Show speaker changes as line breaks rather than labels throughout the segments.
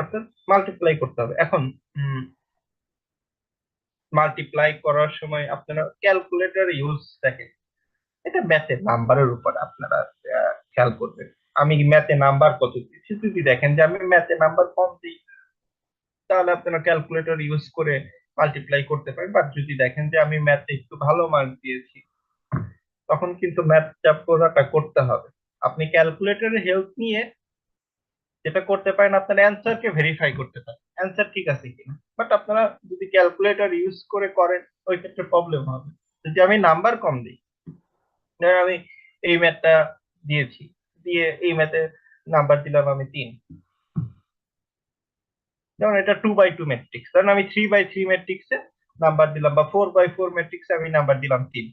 অর্থাৎ মাল্টিপ্লাই করতে হবে। এখন মাল্টিপ্লাই করার সময় আপনারা ক্যালকুলেটর ইউজ দেখেন, এটা ম্যাথের নাম্বারের উপর আপনারা খেয়াল করবেন। আমি ম্যাথে নাম্বার কত দিচ্ছি, যদি দেখেন যে আমি ম্যাথে নাম্বার কম দিই, তাহলে আপনারা ক্যালকুলেটর ইউজ করে মাল্টিপ্লাই করতে পারেন। বাট যদি দেখেন যে আমি ম্যাথে একটু ভালো মার্ক দিয়েছি, তখন কিন্তু ম্যাথটা পুরোটা করতে হবে। আপনি ক্যালকুলেটরের হেল্প নিয়ে যেটা করতে পারেন, আপনার অ্যান্সারকে ভেরিফাই করতে পারেন অ্যান্সার ঠিক আছে কিনা। বাট আপনারা যদি ক্যালকুলেটর ইউজ করে করেন, ওই ক্ষেত্রে প্রবলেম হবে। যদি আমি নাম্বার কম দিই, ধরেন আমি এই ম্যাথটা দিয়েছি, দিয়ে এই ম্যাথে নাম্বার দিলাম আমি 3, যেমন এটা 2/2 ম্যাট্রিক্স, কারণ আমি 3/3 ম্যাট্রিক্সে নাম্বার দিলাম, বা 4/4 ম্যাট্রিক্সে আমি নাম্বার দিলাম 3।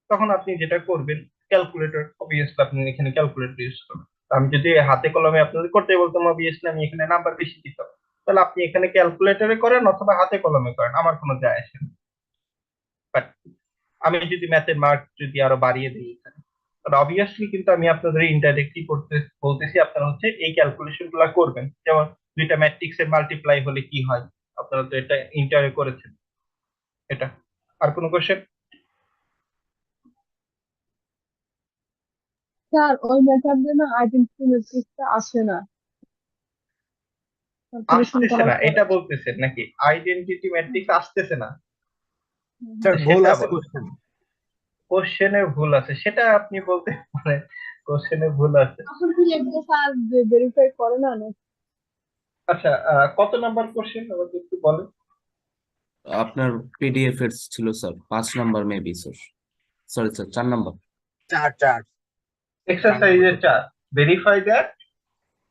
তখন আপনি যেটা করবেন, ক্যালকুলেটর অবভিয়াসলি আপনি এখানে ক্যালকুলেটর ইউজ করবেন। আমি যদি হাতে কলমে আপনাদের করতে বলতাম, অবভিয়াসলি আমি এখানে নাম্বার বেশি দিতাম। তাহলে আপনি এখানে ক্যালকুলেটরে করেন অথবা হাতে কলমে করেন, আমার কোনো যায় আসে না। বাট আমি যদি ম্যাথের মার্ক যদি আরো বাড়িয়ে দিই এখানে, তাহলে অবভিয়াসলি কিন্তু আমি আপনাদের ইনডাইরেক্টলি করতে বলতেছি, আপনারা হচ্ছে এই ক্যালকুলেশন গুলা করবেন। যেমন দুইটা ম্যাট্রিক্স এর মাল্টিপ্লাই হলে কি হয়, আপনারা তো এটা ইন্টারে করেছেন। এটা আর কোনো কোশ্চেন?
স্যার ওই মেথড দিয়ে না আইডেন্টিটি ম্যাট্রিক্সটা আসে না ক্যালকুলেশন
আসতেছে
করার
না
পরে।
এটা বলতেছেন নাকি? আইডেন্টিটি ম্যাট্রিক্স আসতেছে না?
স্যার ভুল
সেটা
আছে
বলেন।
কোশ্চেন।
কোশ্চেনে ভুল আছে সেটা আপনি বলতে পারেন, কোশ্চেনে ভুল আছে।
আসলে কি এগুলো স্যার ভেরিফাই করে না না?
আচ্ছা, কত নাম্বার কোশ্চেন আমাকে একটু বলেন।
আপনার পিডিএফ এর ছিল sir 5 number maybe sir. Sorry sir 4 number.
চার চার চার নাম্বার
এক্সারসাইজের
question.
4, verify that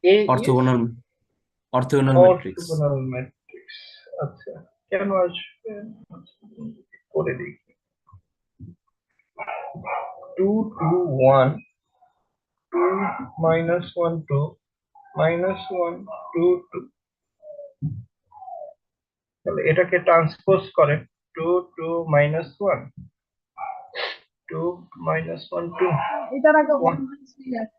A is
orthogonal orthogonal matrix.
Orthogonal matrix. আচ্ছা, কেন আসবে? আচ্ছা, করে দেখি। 2 2 1 2 minus 1 2 minus 1 2 2, তাহলে এটাকে ট্রান্সপোজ করেন। 2 2 minus 1 2 minus 1 2
এটার আগে
1।
1/3 আছে।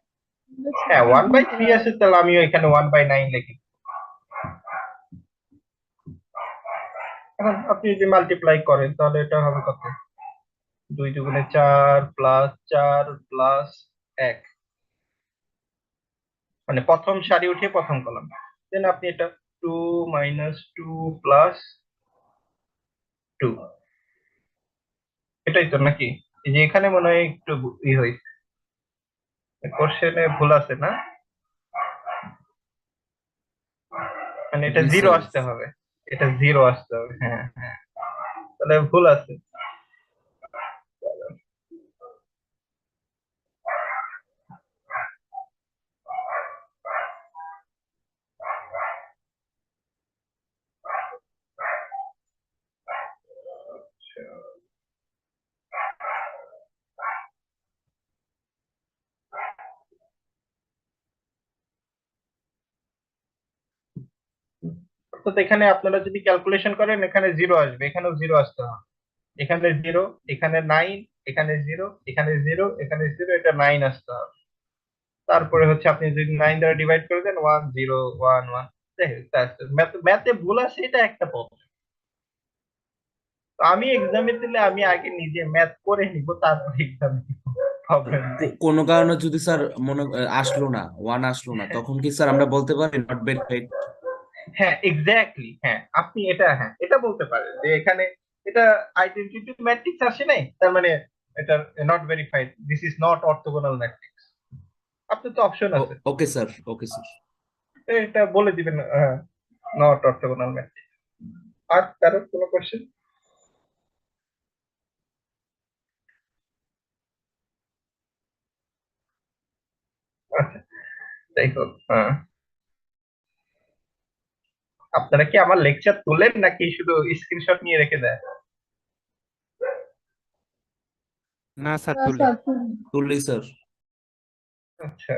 হ্যাঁ,
সেটাকে গুণ করে
1/3 আছে, তাহলে আমিও এখানে 1/9 লিখি। এখন আপনি যদি মাল্টিপ্লাই করেন, তাহলে এটা হবে কত? 2 দুগুণে 4 প্লাস 4 প্লাস 1, মানে প্রথম সারি উঠে প্রথম কলাম। দেন আপনি এটা 2 মাইনাস 2 প্লাস 2, এটাই তো নাকি? এই যে এখানে মনে হয় একটু হয়েছে, কোশ্চেনে ভুল আছে না? মানে এটা
জি
জিরো
স্যার।
আসতে হবে, এটা জিরো আসতে হবে। হ্যাঁ হ্যাঁ, তাহলে ভুল আছে। অর্থাৎ এখানে আপনারা যদি ক্যালকুলেশন করেন, এখানে জিরো আসবে, এখানেও জিরো আসতে হবে। এখানে জিরো, এখানে 9, এখানে জিরো, এখানে জিরো, এখানে জিরো, এটা 9 আসতে হবে। তারপরে হচ্ছে আপনি যদি 9 দ্বারা ডিভাইড করে দেন, 1 0 1 1। ম্যাথে ভুল আছে, এটা একটা প্রবলেম। তো আমি এক্সামে দিলে আমি আগে নিজে ম্যাথ করে নিব, তারপর এক্সামে দিব, প্রবলেম নাই।
কোনো কারণে যদি স্যার মনে আসলো না, 1 আসলো না, তখন কি স্যার আমরা বলতে পারি নট ভেরিফাইড?
হ্যাঁ এক্স্যাক্টলি, হ্যাঁ আপনি এটা, হ্যাঁ এটা বলতে পারেন যে এখানে এটা আইডেন্টিটি ম্যাট্রিক্স আসে নাই, তার মানে এটা not verified, this is not orthogonal matrix. আপনার তো অপশন আছে,
ওকে স্যার, ওকে স্যার।
এটা বলে দিবেন নট অর্থোগোনাল ম্যাট্রিক্স। আর কারো কোনো কোশ্চেন? আচ্ছা, যাই হোক, আপনারা কি আমার লেকচার তোলেন নাকি শুধু স্ক্রিনশট নিয়ে রেখে দেয়?
না স্যার
না
তুলি।
স্যার
তুললি স্যার।
আচ্ছা,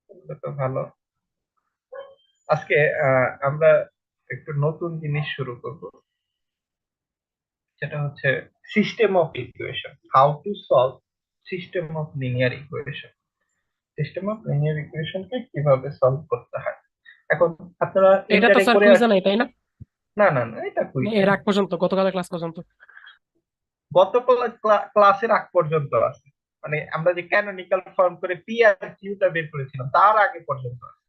তাহলে তো ভালো। আজকে আমরা একটু নতুন জিনিস শুরু করব, সেটা হচ্ছে system of equation, how to solve system of linear equation. System of linear ইকুয়েশনকে কিভাবে সলভ করতে হয়। এখন আপনারা
এটা তো
ইন্টারে
স্যার
করে
কুইজে নাই, তাই না?
না না না, এটা কুইজ
এর আগ পর্যন্ত, গতকালের ক্লাস পর্যন্ত।
গত ক্লাসের আগ পর্যন্ত আছে, মানে আমরা যে ক্যানোনিকাল ফর্ম করে পি আর কিউটা বের করেছিলাম তার আগে পর্যন্ত আছে।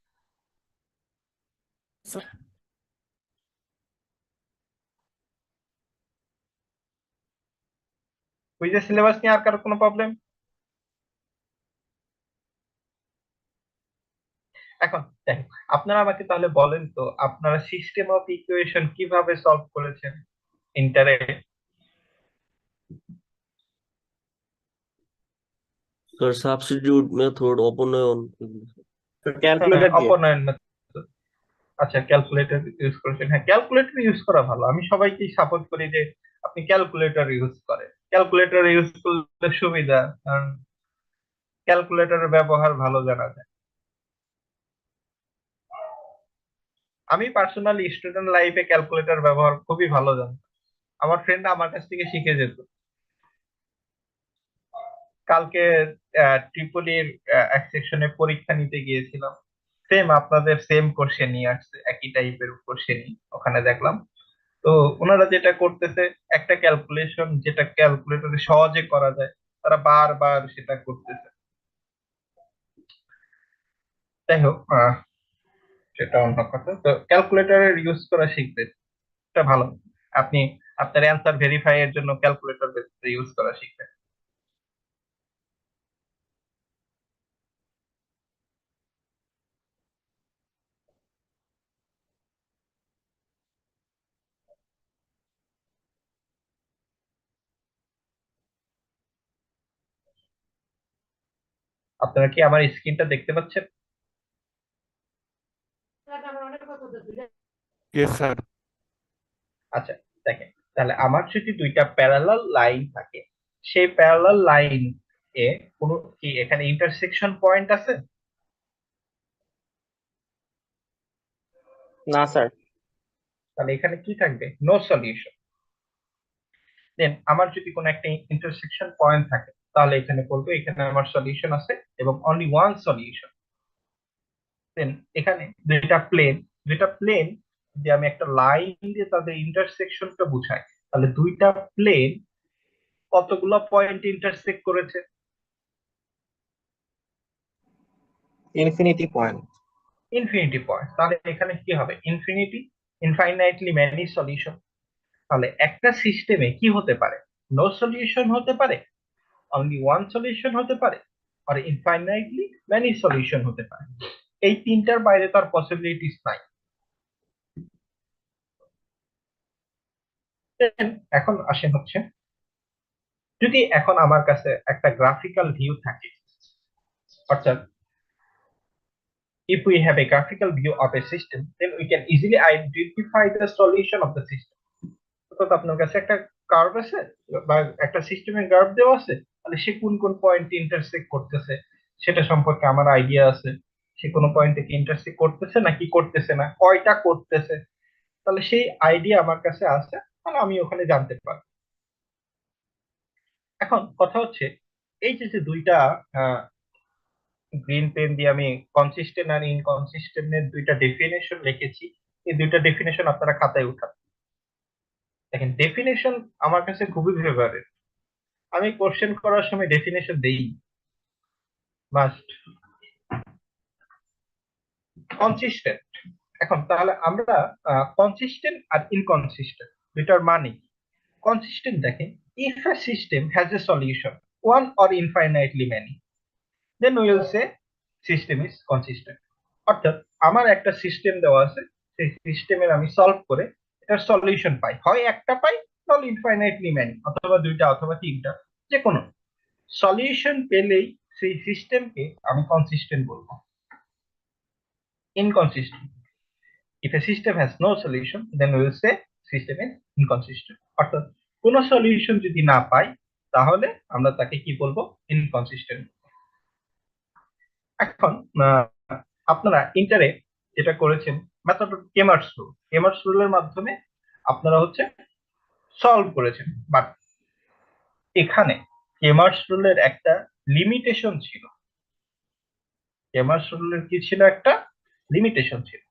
স্যার,
কুইজের সিলেবাস নিয়ে আর কারো কোনো প্রবলেম? এখন দেখেন, আপনারা আমাকে তাহলে বলেন তো আপনারা সিস্টেম অফ ইকুয়েশন কিভাবে সলভ করেছেন ইন্টারে?
স্যার সাবস্টিটিউট মেথড, অপনয়ন।
ক্যালকুলেটর দিয়ে।
অপনয়ন method। আচ্ছা, ক্যালকুলেটর ইউজ করেছেন। হ্যাঁ, ক্যালকুলেটর ইউজ করা ভালো, আমি সবাইকেই সাপোর্ট করি যে আপনি ক্যালকুলেটর ইউজ করেন। ক্যালকুলেটর ইউজ করলে সুবিধা, কারণ ক্যালকুলেটরের ব্যবহার ভালো জানা যায়। আমি পার্সোনালি স্টুডেন্ট লাইফে ক্যালকুলেটর ব্যবহার খুবই ভালো জানতাম, আমার ফ্রেন্ড আমার কাছ থেকে শিখে যেত। কালকে ট্রিপলির এক সেকশনে পরীক্ষা নিতে গিয়েছিলাম, সেম আপনাদের সেম কোশ্চেন নিয়ে আসছে, একই টাইপের কোশ্চেনই ওখানে দেখলাম। তো ওনারা যেটা করতেছে, একটা ক্যালকুলেশন যেটা ক্যালকুলেটরে সহজে করা যায় তারা বারবার সেটা করতেছে। যাই হোক, সেটা অন্য কথা। তো ক্যালকুলেটরের ইউজ করা শিখবেন, এটা ভালো। আপনি আপনার অ্যান্সার ভেরিফাই এর জন্য ক্যালকুলেটর ইউজ করা শিখবেন। আপনারা কি আমার স্ক্রিনটা দেখতে পাচ্ছেন?
Yes sir.
আচ্ছা, দেখেন, তাহলে আমার যদি দুইটা প্যারালাল লাইন থাকে, সেই প্যারালাল লাইন এ কোনো কি এখানে ইন্টারসেকশন পয়েন্ট আছে?
না স্যার।
তাহলে এখানে কি থাকবে? No solution. দেন আমার যদি কোনো একটা ইন্টারসেকশন পয়েন্ট থাকে, তাহলে এখানে বলবো এখানে আমার সলিউশন আছে এবং অনলি ওয়ান সলিউশন। দেন এখানে দুইটা প্লেন যদি আমি একটা লাইন দিয়ে তাদের ইন্টারসেকশনটা বুঝাই, তাহলে দুইটা প্লেন কতগুলো পয়েন্ট ইন্টারসেক্ট করেছে?
Infinity point.
Infinity point. তাহলে এখানে কি হবে? Infinitely many solution. তাহলে একটা সিস্টেমে কি হতে পারে? নো সলিউশন হতে পারে, অনলি ওয়ান সলিউশন হতে পারে, আর ইনফাইনাইটলি মেনি সলিউশন হতে পারে। এই তিনটার বাইরে তার পসিবিলিটিস নাই। Then এখন আসেন হচ্ছে, যদি এখন আমার কাছে একটা গ্রাফিক্যাল ভিউ থাকে, অর্থাৎ if we have a graphical view of a system, then we can easily identify the solution of the system. অর্থাৎ আপনার কাছে একটা কার্ভ আছে বা একটা সিস্টেমের গ্রাফ দেওয়া আছে, তাহলে সে কোন কোন পয়েন্ট ইন্টারসেক্ট করতেছে সেটা সম্পর্কে আমার আইডিয়া আছে। সে কোনো পয়েন্টে কি ইন্টারসেক্ট করতেছে নাকি করতেছে না, কয়টা করতেছে, তাহলে সেই আইডিয়া আমার কাছে আছে, তাহলে আমি ওখানে জানতে পারি। এখন কথা হচ্ছে, এই যে যে দুইটা গ্রিন পেন দিয়ে আমি কনসিস্টেন্ট আর ইনকনসিস্টেন্টের দুইটা ডেফিনেশন লিখেছি, এই দুইটা ডেফিনেশন আপনারা খাতায় উঠান। দেখেন, ডেফিনেশন আমার কাছে খুবই ফেভারিট, আমি কোশ্চেন করার সময় ডেফিনেশন দেই মাস্ট। কনসিস্টেন্ট, এখন তাহলে আমরা কনসিস্টেন্ট আর ইনকনসিস্টেন্ট দুইটার মানে কি? কনসিস্টেন্ট দেখেন, if a system has a solution one or infinitely many, then we will say system is consistent. অর্থাৎ আমার একটা সিস্টেম দেওয়া আছে, সেই সিস্টেমের আমি সলভ করে এটার সলিউশন পাই, হয় একটা পাই, তাহলে ইনফাইনাইটলি মেনি, অথবা দুইটা অথবা তিনটা, যে কোনো সলিউশন পেলেই সেই সিস্টেমকে আমি কনসিস্টেন্ট বলবো। Inconsistent, if a system has no solution then we will say system is inconsistent। অর্থাৎ কোনো সলিউশন যদি না পাই তাহলে আমরা তাকে কি বলবো? ইনকনসিস্টেন্ট। এখন আপনারা ইন্টারে যেটা করেছেন মেথড কেমার্স রুলের মাধ্যমে আপনারা হচ্ছে সলভ করেছেন, বাট এখানে কেমার্স রুলের একটা লিমিটেশন ছিল। কেমার্স রুলের কি ছিল, একটা লিমিটেশন ছিল।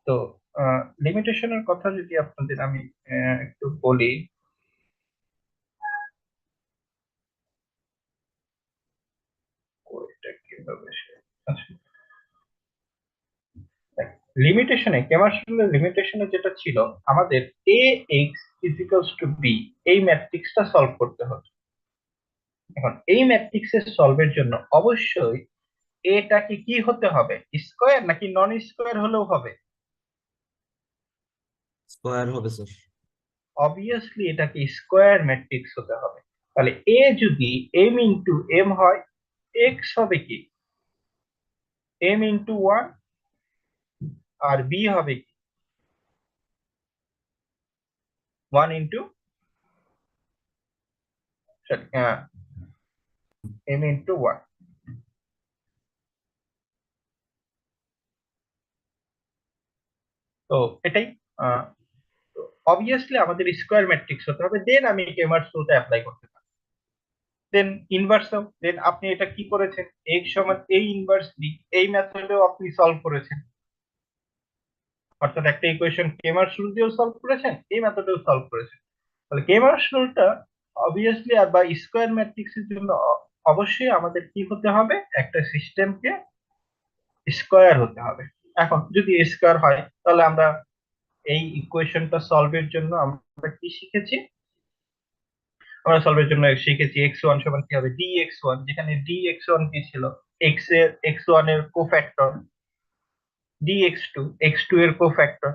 তো লিমিটেশনের কথা যদি আপনাদের আমি একটু বলি, ওইটা কিভাবে লিমিটেশনে, কেমার্স রুলের লিমিটেশনে যেটা ছিল, আমাদের এ এক্স ইজিক্যালস টু বি এই ম্যাট্রিক্সটা সলভ করতে হতো। এখন এই ম্যাট্রিক্সের সলভের জন্য অবশ্যই এটাকে কি হতে হবে, স্কোয়ার নাকি নন স্কোয়ার হলেও হবে?
স্কোয়ার হবে স্যার।
অবভিয়াসলি এটাকে স্কোয়ার ম্যাট্রিক্স হতে হবে। তাহলে এ যদি এম ইন্টু এম হয়, এক্স হবে কি এম ইন্টু ওয়ান, আর বি হবে কি one into m into one. তো এটাই অবভিয়াসলি আমাদের স্কোয়ার ম্যাট্রিক্স হতে হবে, দেন আমি কেমার্স রুলটা অ্যাপ্লাই করতে পারি। দেন ইনভার্স, দেন আপনি এটা কি করেছেন, এক্স সমান এ ইনভার্স বি, এই মেথডেও আপনি সলভ করেছেন। অর্থাৎ একটা ইকুয়েশন কেমার্স রুল দিয়েও সলভ করেছেন, এই মেথডেও সলভ করেছেন। তাহলে কেমার্স রুলটা অবভিয়াসলি বা স্কোয়ার ম্যাট্রিক্সের জন্য অবশ্যই আমাদের কি হতে হবে, একটা সিস্টেমকে স্কোয়ার হতে হবে। এখন যদি স্কোয়ার হয়, তাহলে আমরা এই ইকুয়েশনটা সলভের জন্য আমরা কি শিখেছি, আমরা সলভের জন্য শিখেছি এক্স ওয়ান সমান কি হবে ডি এক্স ওয়ান, যেখানে ডি এক্স ওয়ান কি ছিল, এক্স ওয়ান এর কোফ্যাক্টর, ডি এক্স টু এর কোফ্যাক্টর,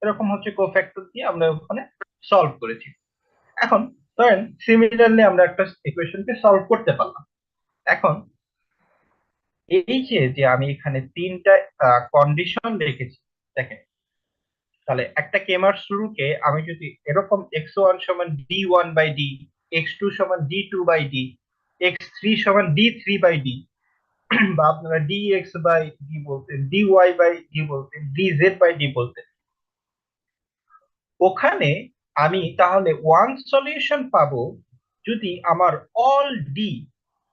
এরকম হচ্ছে কোফ্যাক্টর দিয়ে আমরা ওখানে সলভ করেছি। এখন ধরেন সিমিলারলি আমরা একটা ইকুয়েশনকে সলভ করতে পারলাম। এখন এই যে আমি এখানে তিনটা কন্ডিশন রেখেছি, দেখেন, তাহলে একটা কেমার্স রুলকে আমি যদি এরকম এক্স ওয়ান সমান D one by D, X two সমান D two by D, X three সমান ডি থ্রি বাই ডি, বা আপনারা ডি এক্স বাই ডি বলতেন, ডি ওয়াই বাই ডি বলতেন, ডি জেড বাই ডি বলতেন, ওখানে আমি তাহলে ওয়ান সলিউশন পাবো যদি আমার all D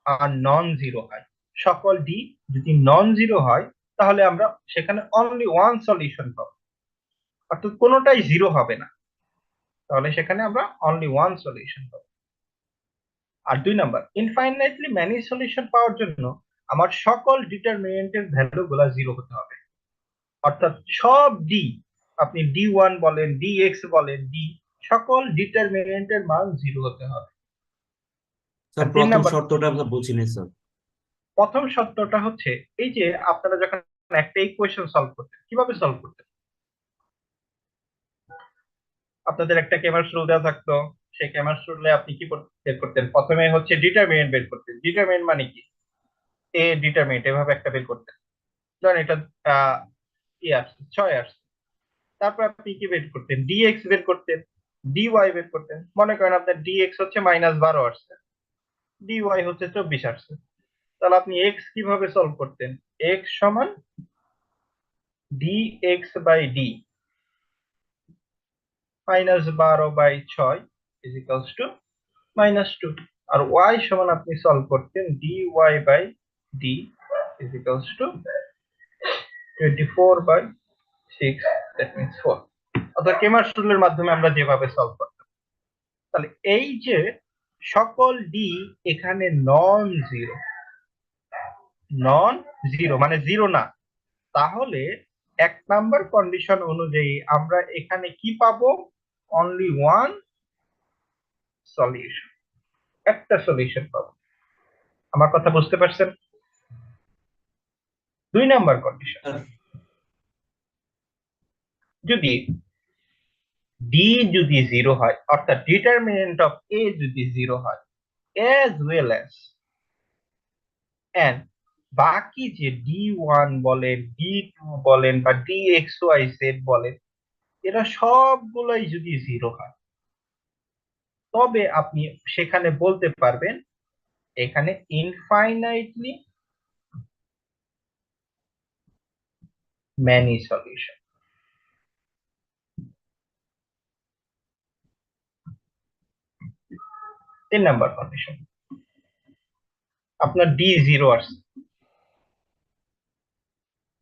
are non zero হয়। সকল ডি যদি নন জিরো হয়, তাহলে আমরা সেখানে অনলি ওয়ান সলিউশন পাবো, অর্থাৎ কোনোটাই জিরো হবে না, তাহলে সেখানে আমরা অনলি ওয়ান সলিউশন পাবো। আর দুই নাম্বার, ইনফাইনাইটলি ম্যানি সলিউশন পাওয়ার জন্য আমার সকল ডিটারমিনেন্টের ভ্যালু গুলা জিরো হতে হবে, অর্থাৎ সব ডি, আপনি ডি ওয়ান বলেন, ডি এক্স বলেন, ডি, সকল ডিটারমিনেন্টের মান জিরো হতে হবে। আর
স্যার
তিন
প্রথম
নাম্বার,
শর্তটা আমরা বুঝিনি স্যার।
প্রথম শর্তটা হচ্ছে এই যে আপনারা যখন একটা ইকুয়েশন সলভ করতেন, কিভাবে সলভ করতেন, আপনাদের একটা কেমার্স রুল দেওয়া থাকতো, সেই কেমার্স রুলে আপনি কি বের করতেন, প্রথমে হচ্ছে ডিটারমিনেন্ট বের করতেন। ডিটারমিনেন্ট মানে কি, এ ডিটারমিনেন্ট এভাবে একটা বের করতেন, ধরেন এটা কি আসছে, 6 আসছে। তারপর আপনি কি বের করতেন, ডিএক্স বের করতেন, ডিওয়াই বের করতেন। মনে করেন আপনার ডিএক্স হচ্ছে -12 আসছে, ডিওয়াই হচ্ছে 24 আসছে, তাহলে আপনি এক্স কিভাবে সলভ করতেন, এক্স সমান D x by D -12/6 equals to -2, আর ওয়াই সমান আপনি সলভ করতেন D Y by D equals to 24/6, that means 4। অর্থাৎ কেমার্স রুলের মাধ্যমে আমরা যেভাবে সলভ করতাম। তাহলে এই যে সকল ডি এখানে নন জিরো, নন জিরো মানে জিরো না, তাহলে এক নাম্বার কন্ডিশন অনুযায়ী আমরা এখানে কি পাবো, অনলি ওয়ান সলিউশন, একটা সলিউশন পাবো। আমার কথা বুঝতে পারছেন? দুই নাম্বার কন্ডিশন, যদি ডি যদি জিরো হয়, অর্থাৎ ডিটারমিনেন্ট অফ এ যদি জিরো হয়, as well as and বাকি যে ডি ওয়ান বলেন, ডি টু বলেন, বা ডি এক্স ওয়াই জেড বলেন, এরা সবগুলোই যদি জিরো হয়, তবে আপনি সেখানে বলতে পারবেন এখানে ইনফাইনাইটলি ম্যানি সলিউশন। তিন নাম্বার কন্ডিশন, আপনার ডি জিরো আসছে,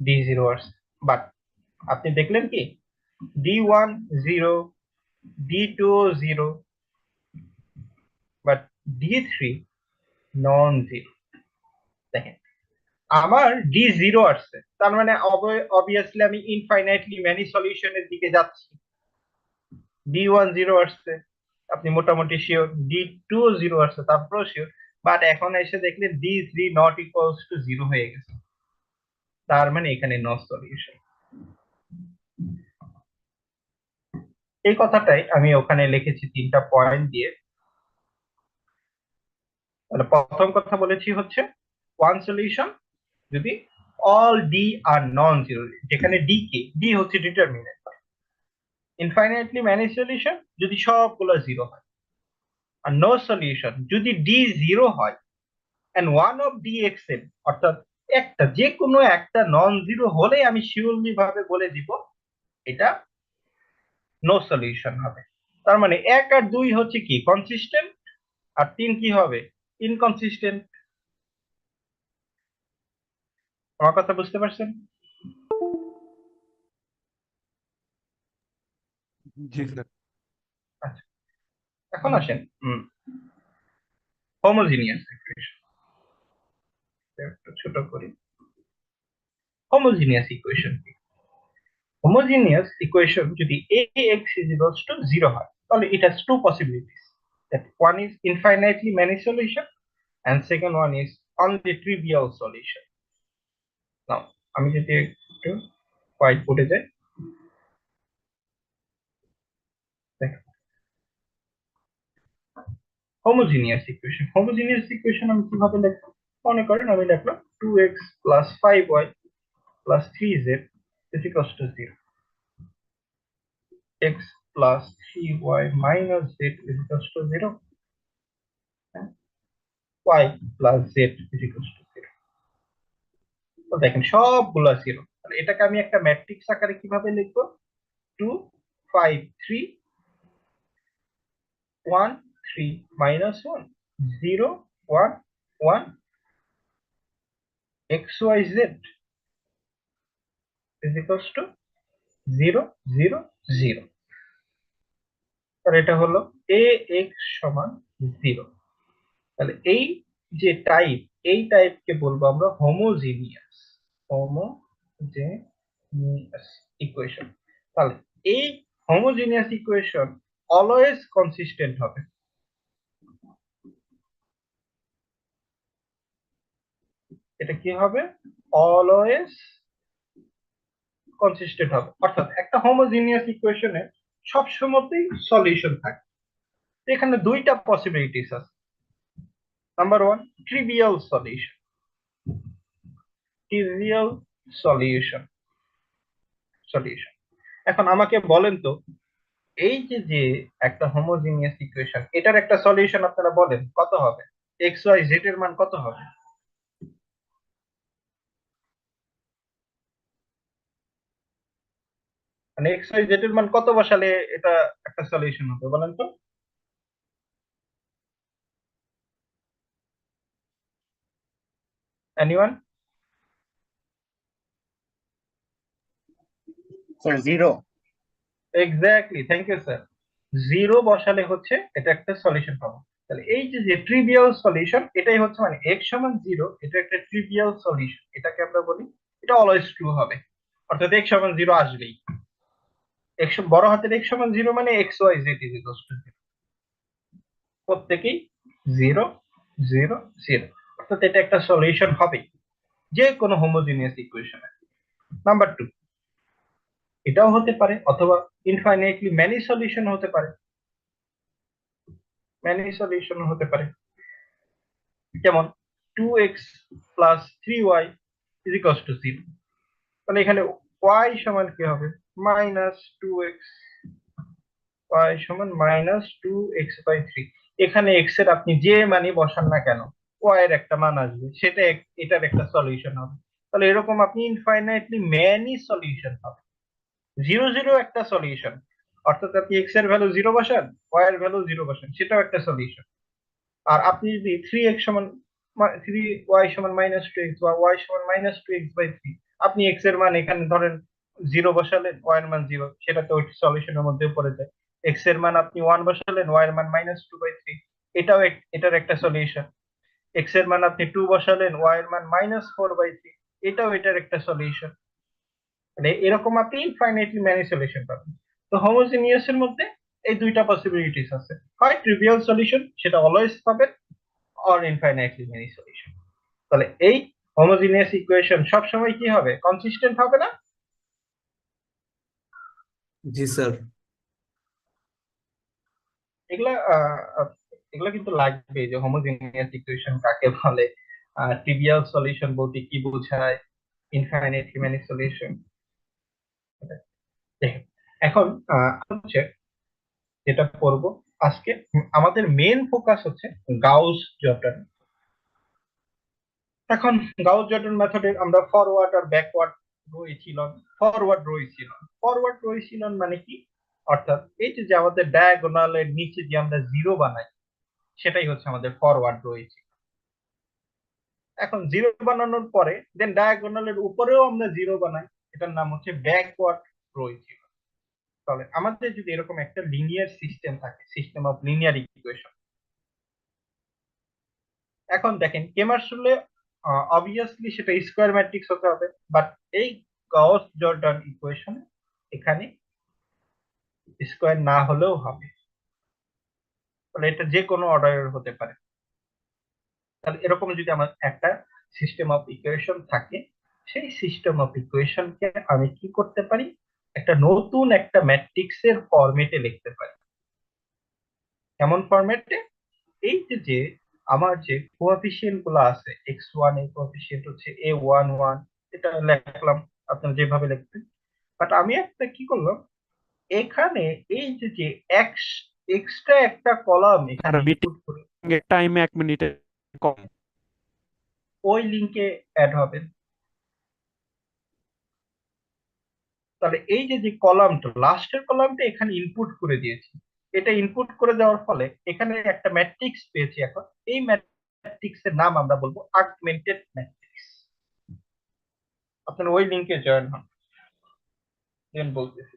D0 আসছে, বাট আপনি দেখলেন কি D1 0, D2 0, but D3 non zero. দেখেন আমার D0 আসছে, তার মানে অবভিয়াসলি আমি ইনফাইনাইটলি ম্যানি সলিউশনের দিকে যাচ্ছি। D1 0 আসছে, আপনি মোটামুটি শিওর। D2 0 আসছে, তারপরেও শিওর। বাট এখন এসে দেখলেন D3 নট ইকুয়ালস টু 0 হয়ে গেছে, তার মানে এখানে নো সলিউশন। এই কথাটাই আমি ওখানে লিখেছি 3টা পয়েন্ট দিয়ে। তাহলে প্রথম কথা বলেছি হচ্ছে ওয়ান সলিউশন যদি all D are non zero, যেখানে ডি হচ্ছে ডিটারমিনেন্ট। ইনফাইনাইটলি ম্যানি সলিউশন যদি সবগুলো জিরো হয়। আর নো সলিউশন যদি ডি জিরো হয় and one of d except, অর্থাৎ একটা যে কোনো একটা নন জিরো হলে আমি শিওরলি ভাবে বলে দিব এটা নো সলিউশন হবে। তার মানে 1 আর 2 হচ্ছে কি কনসিস্টেন্ট, আর 3 কি হবে ইনকনসিস্টেন্ট। আমার কথা বুঝতে পারছেন?
জি স্যার।
আচ্ছা, এখন আসেন হোমোজিনিয়াস ইকুয়েশন। একটু ছোট করি। হোমোজিনিয়াস ইকুয়েশন কি? হোমোজিনিয়াস ইকুয়েশন যদি ax is equals to 0 হয়, তাহলে it has two possibilities. That one is infinitely many solution and second one is only trivial solution. Now আমি যদি একটু হোয়াইট বোর্ডে যাই, হোমোজিনিয়াস ইকুয়েশন আমি কিভাবে লিখবো? মনে করেন আমি লিখলাম 2x plus 5y plus 3z is equals to 0. x plus 3y minus z is equals to 0. y plus z is equals to 0. তো দেখেন সবগুলো 0। তাহলে এটাকে আমি একটা ম্যাট্রিক্স আকারে কিভাবে লিখবো? 2 5 3 1 3 minus 1 0 1 1 xyz is equals to 0 0 0। আর এটা হলো ax সমান 0। তাহলে এই যে টাইপ, এই টাইপকে বলবো আমরা হোমোজিনিয়াস ইকুয়েশন। তাহলে এই হোমোজিনিয়াস ইকুয়েশন অলওয়েজ কনসিস্টেন্ট হবে। এটা কি হবে? অলওয়েজ কনসিস্টেন্ট হবে, অর্থাৎ একটা হোমোজিনিয়াস ইকুয়েশনে সবসময়তেই সলিউশন থাকে। এখানে দুইটা পসিবিলিটিস আছে। Number 1 trivial solution, trivial solution solution. এখন আমাকে বলেন তো এই যে যে একটা হোমোজিনিয়াস ইকুয়েশন, এটার একটা সলিউশন আপনারা বলেন কত হবে? এক্স ওয়াই জেড এর মান কত হবে? মানে এক্স ওয়াই জেড এর মান কত বসালে এটা একটা সলিউশন হবে বলেন তো? Anyone?
Sir 0।
Exactly, thank you sir. 0 বসালে হচ্ছে এটা একটা সলিউশন পাবো। তাহলে এই যে যে ট্রিভিয়াল সলিউশন, এটাই হচ্ছে মানে x সমান 0, এটা একটা ট্রিভিয়াল সলিউশন। এটাকে আমরা বলি এটা অলওয়েজ ট্রু হবে, অর্থাৎ x সমান 0 আসবেই। x বড় হাতের x সমান 0 মানে x y z is equals to 0, প্রত্যেকেই 0 0 0, অর্থাৎ এটা একটা সলিউশন হবে যে কোনো হোমোজিনিয়াস ইকুয়েশনে। নাম্বার 2 এটাও হতে পারে, অথবা ইনফাইনাইটলি ম্যানি সলিউশন হতে পারে। ম্যানি সলিউশন হতে পারে, যেমন 2x plus 3y is equals to 0। তাহলে এখানে y সমান কি হবে? মাইনাস 2x, y সমান মাইনাস 2x by 3। এখানে x এর আপনি যে মানই বসান না কেন y এর একটা মান আসবে, সেটা এটার একটা সলিউশন হবে। তাহলে এরকম আপনি ইনফাইনাইটলি ম্যানি সলিউশন হবে। 0 0 একটা সলিউশন, অর্থাৎ আপনি x এর ভ্যালু 0 বসান, y এর ভ্যালু 0 বসান, সেটাও একটা সলিউশন। আর আপনি যদি 3x সমান 3y সমান মাইনাস 2x বা y সমান মাইনাস 2x by 3, আপনি এক্স এর মান এখানে ধরেন 0 বসালেন, ওয়াই এর মান 0, সেটা তো ওই সলিউশনের মধ্যে পড়ে যায়। এক্স এর মান আপনি 1 বসালেন, ওয়াই এর মান -2/3, এটাও এটার একটা সলিউশন। এক্স এর মান আপনি 2 বসালেন, ওয়াই এর মান -4/3, এটাও এটার একটা সলিউশন। মানে এরকম আপনি ইনফাইনাইটলি ম্যানি সলিউশন পাবেন। তো হোমোজিনিয়াস এর মধ্যে এই দুইটা পসিবিলিটিস আছে, হয় ট্রিভিয়াল সলিউশন, সেটা অলওয়েজ পাবেন, অর ইনফাইনাইটলি ম্যানি সলিউশন। তাহলে এই হোমোজিনিয়াস ইকুয়েশন সবসময় কি হবে? কনসিস্টেন্ট হবে না?
জি স্যার।
এগুলা এগুলা কিন্তু লাগবে, যে হোমোজিনিয়াস ইকুয়েশন কাকে বলে, ট্রিভিয়াল সলিউশন বলতে কি বোঝায়, ইনফাইনাইটলি ম্যানি সলিউশন। এখন হচ্ছে যেটা করব আজকে, আমাদের মেন ফোকাস হচ্ছে গাউস জর্ডান। এখন গাউস জর্ডান মেথডে আমরা ফরওয়ার্ড আর ব্যাকওয়ার্ড রো ইচিলন, ফরওয়ার্ড রো ইচিলন মানে কি? অর্থাৎ এই যে আমাদের ডায়াগোনালের নিচে যে আমরা জিরো বানাই, সেটাই হচ্ছে আমাদের ফরওয়ার্ড রো ইচিলন। এখন জিরো বানানোর পরে দেন ডায়াগোনালের উপরেও আমরা জিরো বানাই, এটার নাম হচ্ছে ব্যাকওয়ার্ড রো ইচিলন। তাহলে আমাদের যদি এরকম একটা লিনিয়ার সিস্টেম থাকে, সিস্টেম অফ লিনিয়ার ইকুয়েশন, এখন দেখেন কেমারসুলে অবভিয়াসলি সেটা স্কোয়ার ম্যাট্রিক্স হতে হবে, বাট এই গাউস জর্ডান ইকুয়েশন এখানে স্কোয়ার না হলেও হবে, তাহলে এটা যে কোনো অর্ডারের হতে পারে। তাহলে এরকম যদি আমার একটা সিস্টেম অফ ইকুয়েশন থাকে, সেই সিস্টেম অফ ইকুয়েশনকে আমি কি করতে পারি? একটা নতুন একটা ম্যাট্রিক্সের ফরম্যাটে লিখতে পারি। কেমন ফরম্যাটে? এই যে আমার যে কোএফিসিয়েন্ট গুলো আছে, x1 এর কোএফিসিয়েন্ট হচ্ছে a11, এটা লিখলাম আপনারা যেভাবে লিখবেন। বাট আমি একটা কি করলাম, এখানে এই যে এক্স এক্সট্রা একটা কলাম এখানে
মিটিং
ইনপুট করে
এর টাইম 1 মিনিটে কম।
ওই লিংকে অ্যাড হবে। তাহলে এই যে কলামটা, লাস্টের কলামটা এখানে ইনপুট করে দিয়েছি, এটা ইনপুট করে দেওয়ার ফলে এখানে একটা ম্যাট্রিক্স পেয়েছি। এখন এই ম্যাট্রিক্সের নাম আমরা বলবো আগমেন্টেড ম্যাট্রিক্স। আপনারা ওই লিংকে জয়েন হন, দেন বলতেছি।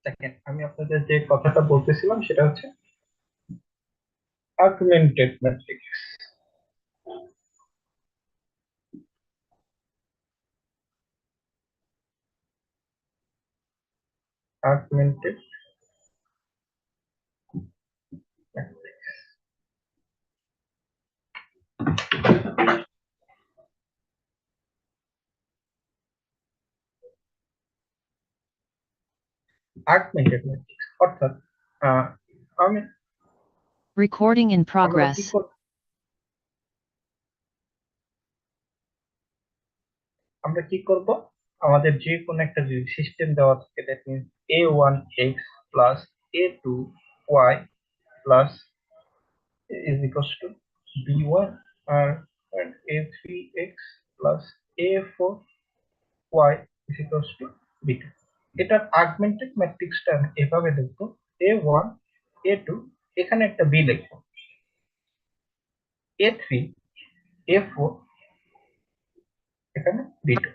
দেখেন আমি আপনাদের যে কথাটা বলতেছিলাম সেটা হচ্ছে augmented matrix. Augmented matrix. Augmented matrix অর্থাৎ আমি
Recording in
আমরা কি
progress.
করব, আমাদের যে কোনো একটা যদি সিস্টেম দেওয়া থাকে, that means a1x plus a2y plus is equals to b1 and a3x plus a4y is equals to b2. এটার আগমেন্টেড ম্যাট্রিক্সটা আমি এভাবে লিখবো, a1 a2 এখানে একটা b লিখবো, a3 a4 এখানে b2।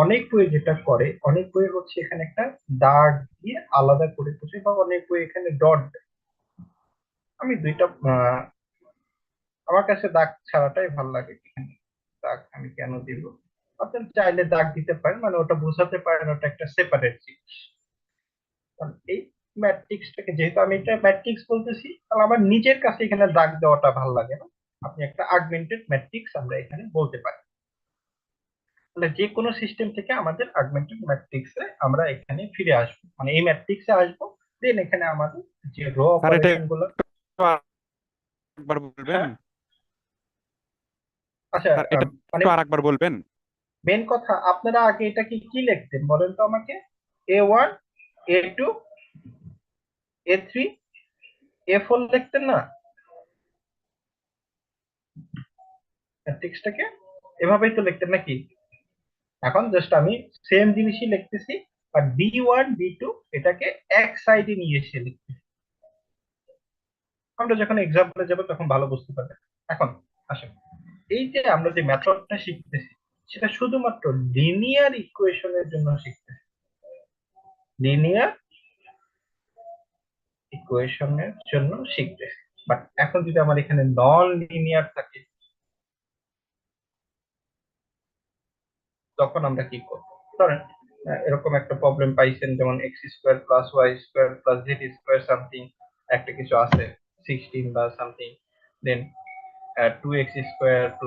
অনেক বই যেটা করে, অনেক বই হচ্ছে এখানে একটা দাগ দিয়ে আলাদা করে বসে, বা অনেক বই এখানে ডট দেয়। আমি দুইটা আমার কাছে দাগ ছাড়াটাই ভালো লাগে। এখানে দাগ আমি কেন দিব? আপনি চাইলে দাগ দিতে পারেন, মানে ওটা বোঝাতে পারেন ওটা একটা সেপারেট জিনিস। এই ম্যাট্রিক্সটাকে, যেহেতু আমি এটা ম্যাট্রিক্স বলতেছি, তাহলে আমার নিজের কাছে এখানে দাগ দেওয়াটা ভালো লাগে না। আপনি একটা আগমেন্টেড ম্যাট্রিক্স আমরা এখানে বলতে পারি। তাহলে যে কোনো সিস্টেম থেকে আমাদের আগমেন্টেড ম্যাট্রিক্সে আমরা এখানে ফিরে আসবো, মানে এই ম্যাট্রিক্সে আসবো, দেন এখানে আমাদের যে রো
স্যার এটা
অপারেশন গুলো।
একবার বলবেন?
হ্যাঁ, আচ্ছা,
স্যার এটা
মানে
একটু আরেকবার বলবেন?
মেন কথা, আপনারা আগে এটাকে কি লিখতেন বলেন তো আমাকে? a1 a2 a3 A4 লিখতেন না ম্যাট্রিক্সটাকে, এভাবেই তো লিখতেন নাকি? এখন জাস্ট আমি সেম জিনিসই লিখতেছি, আর B1 B2 এটাকে এক সাইডে নিয়ে এসে লিখতেছি। আমরা যখন এক্সাম্পলে যাব তখন ভালো বুঝতে পারবেন। এখন আসেন, এই যে আমরা যে মেথডটা শিখতেছি সেটা শুধুমাত্র লিনিয়ার ইকুয়েশনের জন্য শিখতেছি, লিনিয়ার ইকুয়েশনের জন্য শিখতেছি। বাট এখন যদি আমার এখানে নন লিনিয়ার থাকে তখন আমরা কি করব? ধরেন এরকম একটা প্রবলেম পাইছেন, যেমন x² + y² + z² সামথিং একটা কিছু আছে 16 বা সামথিং, দেন 2x² +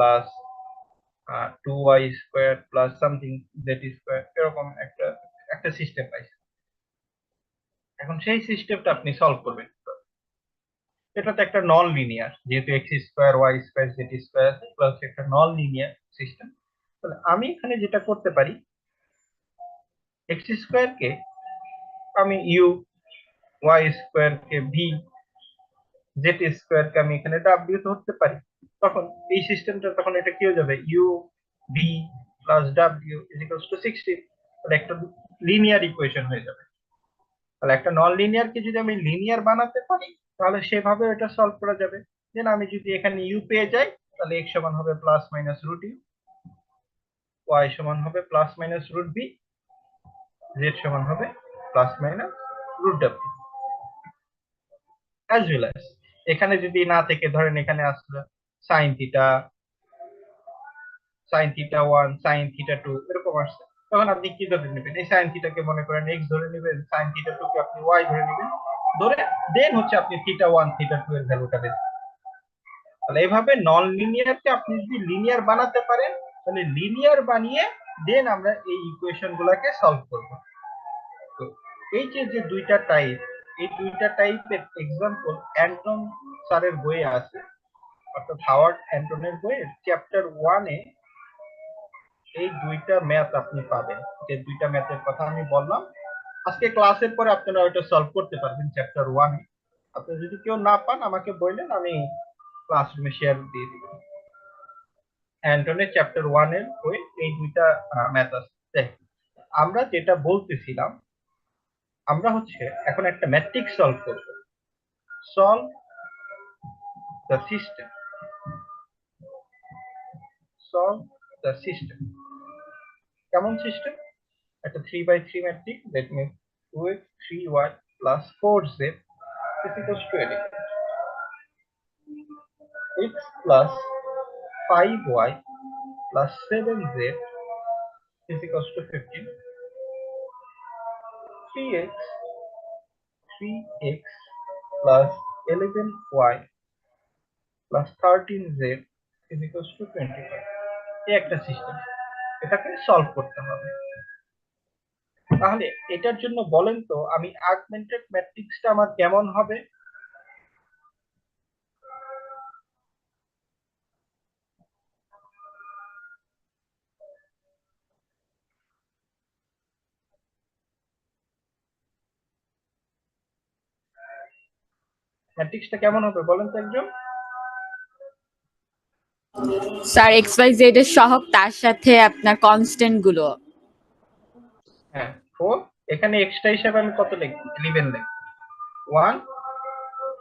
2y² + সামথিং z², এরকম একটা একটা সিস্টেম পাইছেন। এখন সেই সিস্টেমটা আপনি সলভ করবেন। এটা তো একটা নন লিনিয়ার, যেহেতু x² y² z² আছে প্লাস একটা নন লিনিয়ার সিস্টেম। তাহলে আমি এখানে যেটা করতে পারি, x² কে আমি u, y² কে v, z² কে আমি এখানে w ধরতে পারি। তখন এই সিস্টেমটা, তখন এটা কি হয়ে যাবে, u v + w = 16। তাহলে একটা লিনিয়ার ইকুয়েশন হয়ে যাবে। তাহলে একটা নন লিনিয়ার কে যদি আমি লিনিয়ার বানাতে পারি তাহলে সেভাবে এটা সলভ করা যাবে। দেন আমি যদি এখানে u পেয়ে যাই তাহলে x সমান হবে ±√u, y সমান হবে ±√v, z সমান হবে ±√w। অ্যাজ ওয়েল অ্যাজ এখানে যদি না থেকে ধরেন এখানে আসলে sin θ1 sin θ2 এরকম আসছে, তখন আপনি কি ধরে নেবেন? এই sin θ কে মনে করেন x ধরে নেবেন, sin θ2 কে আপনি y ধরে নেবেন, ধরে দেন হচ্ছে আপনি θ1 θ2 এর ভ্যালুটা বের করবেন। তাহলে এইভাবে নন লিনিয়ারকে আপনি যদি লিনিয়ার বানাতে পারেন তাহলে লিনিয়ার বানিয়ে দেন আমরা এই ইকুয়েশন গুলাকে সলভ করব। তো এই যে দুইটা টাইপ, এই দুইটা টাইপের এক্সাম্পল অ্যান্টন স্যারের বইয়ে আছে, অর্থাৎ হাওয়ার্ড অ্যান্টনের বইয়ে চ্যাপ্টার 1 এ এই দুইটা ম্যাথ আপনি পাবেন। যে দুইটা ম্যাথের কথা আমি বললাম, আজকে ক্লাসের পরে আপনারা ওটা সলভ করতে পারবেন চ্যাপ্টার 1 এ। আপনি যদি কেউ না পান আমাকে বললেন, আমি ক্লাসরুমে শেয়ার দিয়ে দিব। অ্যান্টনের চ্যাপ্টার 1 এর বই এই দুইটা ম্যাথ আছে। আমরা যেটা বলতেছিলাম, আমরা হচ্ছে এখন একটা ম্যাট্রিক্স সলভ করব। Solve the system, solve the system. কেমন সিস্টেম? একটা 3x3 matrix, that means 2x 3y plus 4z is equals to 11, x plus 5y plus 7z is equals to 15, 3x plus 11y plus 13z is equals to 25। এই একটা system, এটাকে solve করতে হবে। তাহলে এটার জন্য বলেন তো আমি আগমেন্টেড ম্যাট্রিক্সটা আমার কেমন হবে? ম্যাট্রিক্সটা কেমন হবে বলেন তো একজন?
স্যার XYZ এর সহগ তার সাথে আপনার কনস্ট্যান্ট গুলো।
হ্যাঁ 4, এখানে এক্সট্রা হিসাবে আমি কত লিখব? 11 লিখব। 1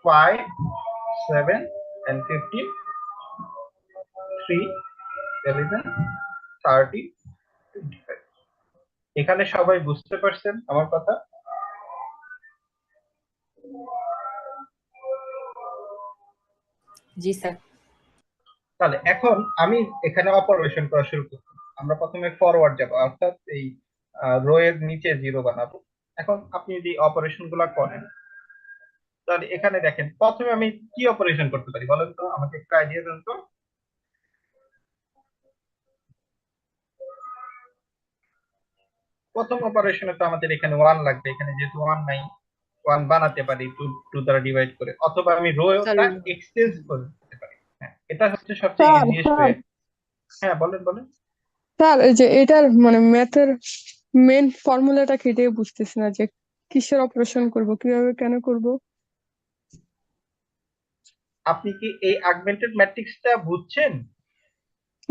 5 7 and 15, 3 11 30 25। এখানে সবাই বুঝতে পারছেন আমার কথা?
জি স্যার।
তাহলে এখন আমি এখানে অপারেশন করা শুরু করব। আমরা প্রথমে ফরওয়ার্ড যাব, অর্থাৎ এই রো এর নিচে 0 বানাবো। এখন আপনি যদি অপারেশন গুলা করেন তাহলে এখানে দেখেন, প্রথমে আমি কি অপারেশন করতে পারি বলেন তো, আমাকে একটা আইডিয়া দেন তো। প্রথম অপারেশনে তো আমাদের এখানে 1 লাগবে, এখানে যেহেতু 1 নাই, 1 বানাতে পারি 2 দ্বারা ডিভাইড করে, অথবা আমি রোটা এক্সচেঞ্জ করতে পারি। হ্যাঁ, এটা হচ্ছে সবচেয়ে
স্যার
ইজিয়েস্ট ওয়ে। হ্যাঁ বলেন বলেন।
স্যার এই যে এটার মানে ম্যাথের মেন ফর্মুলাটা কি এটাই বুঝতেছি না, যে কিসের অপারেশন করব, কিভাবে কেন করব।
আপনি কি এই অগমেন্টেড ম্যাট্রিক্সটা বুঝছেন?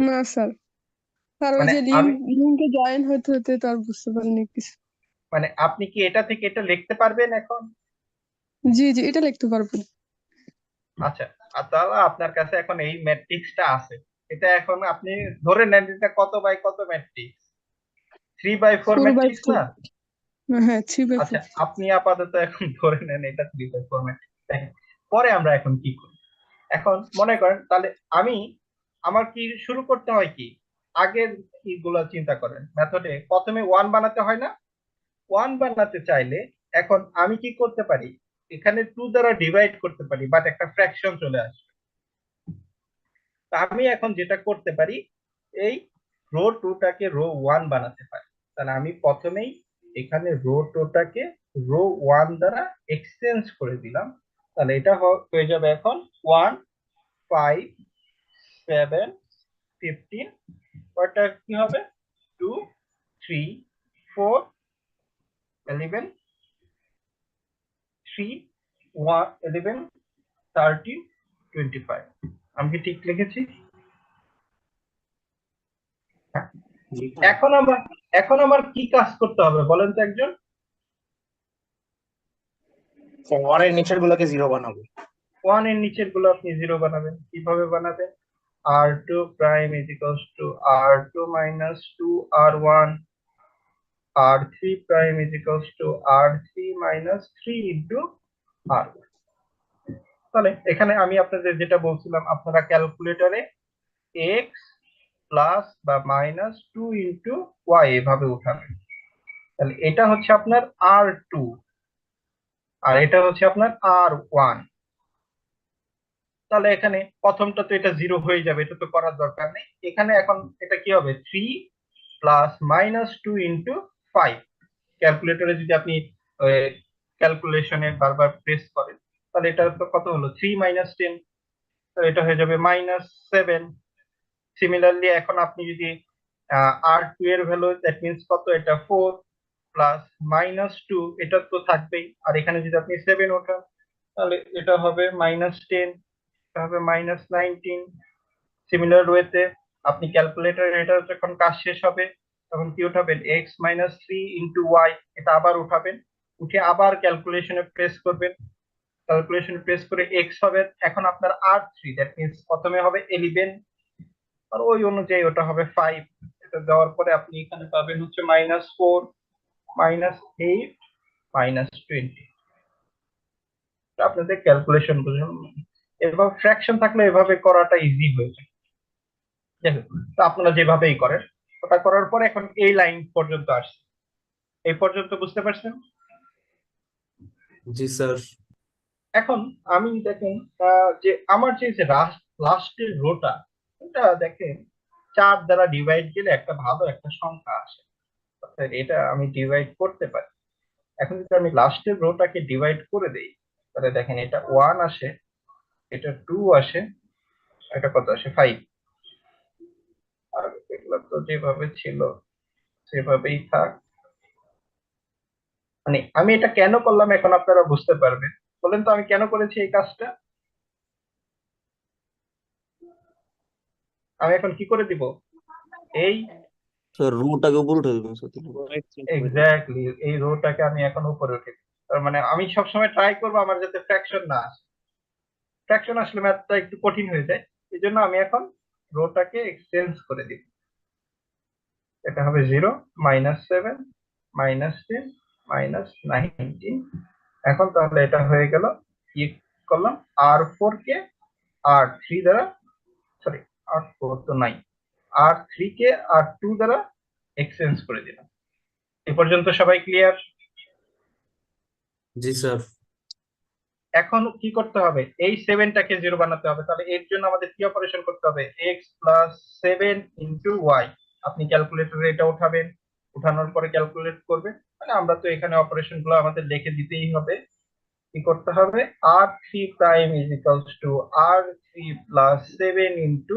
না স্যার, আর ওই
মানে
যে
আমি
লিঙ্কে জয়েন হতে হতে তো আর বুঝতে পারিনি কিছু।
মানে আপনি কি এটা থেকে এটা লিখতে পারবেন এখন?
জি জি, এটা লিখতে পারবেন।
আচ্ছা, আর তাহলে আপনার কাছে এখন এই ম্যাট্রিক্সটা আছে। এটা এখন আপনি ধরে নেন এটা কত বাই কত ম্যাট্রিক্স? 3/4 ম্যাট্রিক্স
4/3।
না?
হ্যাঁ, 3/4।
আচ্ছা, আপনি আপাতত এখন ধরে নেন এটা 3/4 ম্যাট্রিক্স। দেখেন পরে আমরা এখন কি করি। এখন মনে করেন তাহলে আমার কি শুরু করতে হয় কি, আগের ইগুলো চিন্তা করেন, মেথডে প্রথমে 1 বানাতে হয় না? 1 বানাতে চাইলে এখন আমি কি করতে পারি, এখানে 2 দ্বারা ডিভাইড করতে পারি, বাট একটা ফ্র্যাকশন চলে আসবে। তা আমি এখন যেটা করতে পারি, এই রো 2টাকে রো 1 বানাতে পারি। তাহলে আমি প্রথমেই এখানে রো 2টাকে রো 1 দ্বারা এক্সচেঞ্জ করে দিলাম। তাহলে এটা হয়ে যাবে এখন 1 5 7 15, ওটা কি হবে 2 3 4 11 3 1 11 13 25। আমি কি ঠিক লিখেছি? হ্যাঁ। এখন আমার কি কাজ করতে হবে বলেন তো একজন?
ওয়ানের নিচের গুলোকে 0 বানাবো।
1 এর নিচের গুলো আপনি 0 বানাবেন। কিভাবে বানাবেন? r2 prime is equals to r2 minus 2 r1, r3 prime is equals to r3 minus 3 into r1। তাহলে এখানে আমি আপনাদের যেটা বলছিলাম, আপনারা ক্যালকুলেটরে x প্লাস বা মাইনাস 2 ইন্টু y এভাবে উঠাবেন। তাহলে এটা হচ্ছে আপনার r2 আর এটা হচ্ছে আপনার r1। তাহলে এখানে প্রথমটা তো এটা 0 হয়ে যাবে, এটা তো করার দরকার নেই। এখানে এখন এটা কি হবে 3 প্লাস মাইনাস 2 ইন্টু 5। ক্যালকুলেটরে যদি আপনি ক্যালকুলেশনে বারবার প্রেস করেন তাহলে এটা তো কত হলো 3 মাইনাস 10, তো এটা হয়ে যাবে মাইনাস 7। সিমিলারলি এখন আপনি যদি r2 এর ভ্যালু দ্যাট মিন্স কত, এটা 4 প্লাস মাইনাস 2, এটা তো থাকবেই। আর এখানে যদি আপনি 7 ওঠান তাহলে এটা হবে মাইনাস 10, এটা হবে মাইনাস 19। সিমিলার ওয়েতে আপনি ক্যালকুলেটর এটা যখন কাজ শেষ হবে তখন কি উঠাবেন, x মাইনাস 3 ইন্টু y, এটা আবার উঠাবেন। উঠে আবার ক্যালকুলেশনে প্রেস করবেন, ক্যালকুলেশন প্রেস করে x হবে এখন আপনার r3, দ্যাট মিন্স প্রথমে হবে 11 আর ওই অনুযায়ী ওটা হবে 5। এটা দেওয়ার পরে আপনি এখানে পাবেন হচ্ছে মাইনাস 4 মাইনাস 8 মাইনাস 20। আপনাদের ক্যালকুলেশন বুঝুন, এভাবে ফ্র্যাকশন থাকলে এভাবে করাটা ইজি হয়ে যায়। তো আপনারা যেভাবেই করেন, ওটা করার পরে এখন এই লাইন পর্যন্ত আসছে, এই পর্যন্ত বুঝতে পারছেন?
জি স্যার।
এখন আমি দেখেন যে আমার যে লাস্টের রোটা, এটা দেখেন 4 দ্বারা ডিভাইড দিলে একটা ভালো একটা সংখ্যা আসে, অর্থাৎ এটা আমি ডিভাইড করতে পারি। এখন যদি আমি লাস্টের রোটাকে ডিভাইড করে দেই তাহলে দেখেন এটা 1 আসে, এটা 2 আসে, এটা কত আসে 5। আর এগুলো তো যেভাবে ছিল সেভাবেই থাক। মানে আমি এটা কেন করলাম এখন আপনারা বুঝতে পারবেন। বলেন তো আমি কেন করেছি এই কাজটা? আমি এখন কি করে দিব, এই
স্যার রুটাকে উপর উঠে দেবেন স্যার।
এক্স্যাক্টলি এই রোটাকে আমি এখন উপরে উঠে দিই। তার মানে আমি সবসময় ট্রাই করবো আমার যাতে ফ্র্যাকশন না আসে। ফ্র্যাকশন আসলে ম্যাথটা একটু কঠিন হয়ে যায়, এই জন্য আমি এখন রোটাকে এক্সচেঞ্জ করে দিব। এটা হবে 0 মাইনাস 7 মাইনাস 10 মাইনাস 19। এখন তাহলে এটা হয়ে গেল, কি করলাম, r4 কে r3 দ্বারা, সরি r4 তো নাই, r3 কে r2 দ্বারা এক্সচেঞ্জ করে দিলাম। এ পর্যন্ত সবাই ক্লিয়ার?
জি স্যার।
এখন কি করতে হবে, এই 7টাকে 0 বানাতে হবে। তাহলে এর জন্য আমাদের কি অপারেশন করতে হবে, x প্লাস 7 ইন্টু y। আপনি ক্যালকুলেটরে এটা উঠাবেন, উঠানোর পরে ক্যালকুলেট করবেন। মানে আমরা তো এখানে অপারেশন গুলো আমাদের লিখে দিতেই হবে। কি করতে হবে, r3 prime is equals to r3 plus 7 into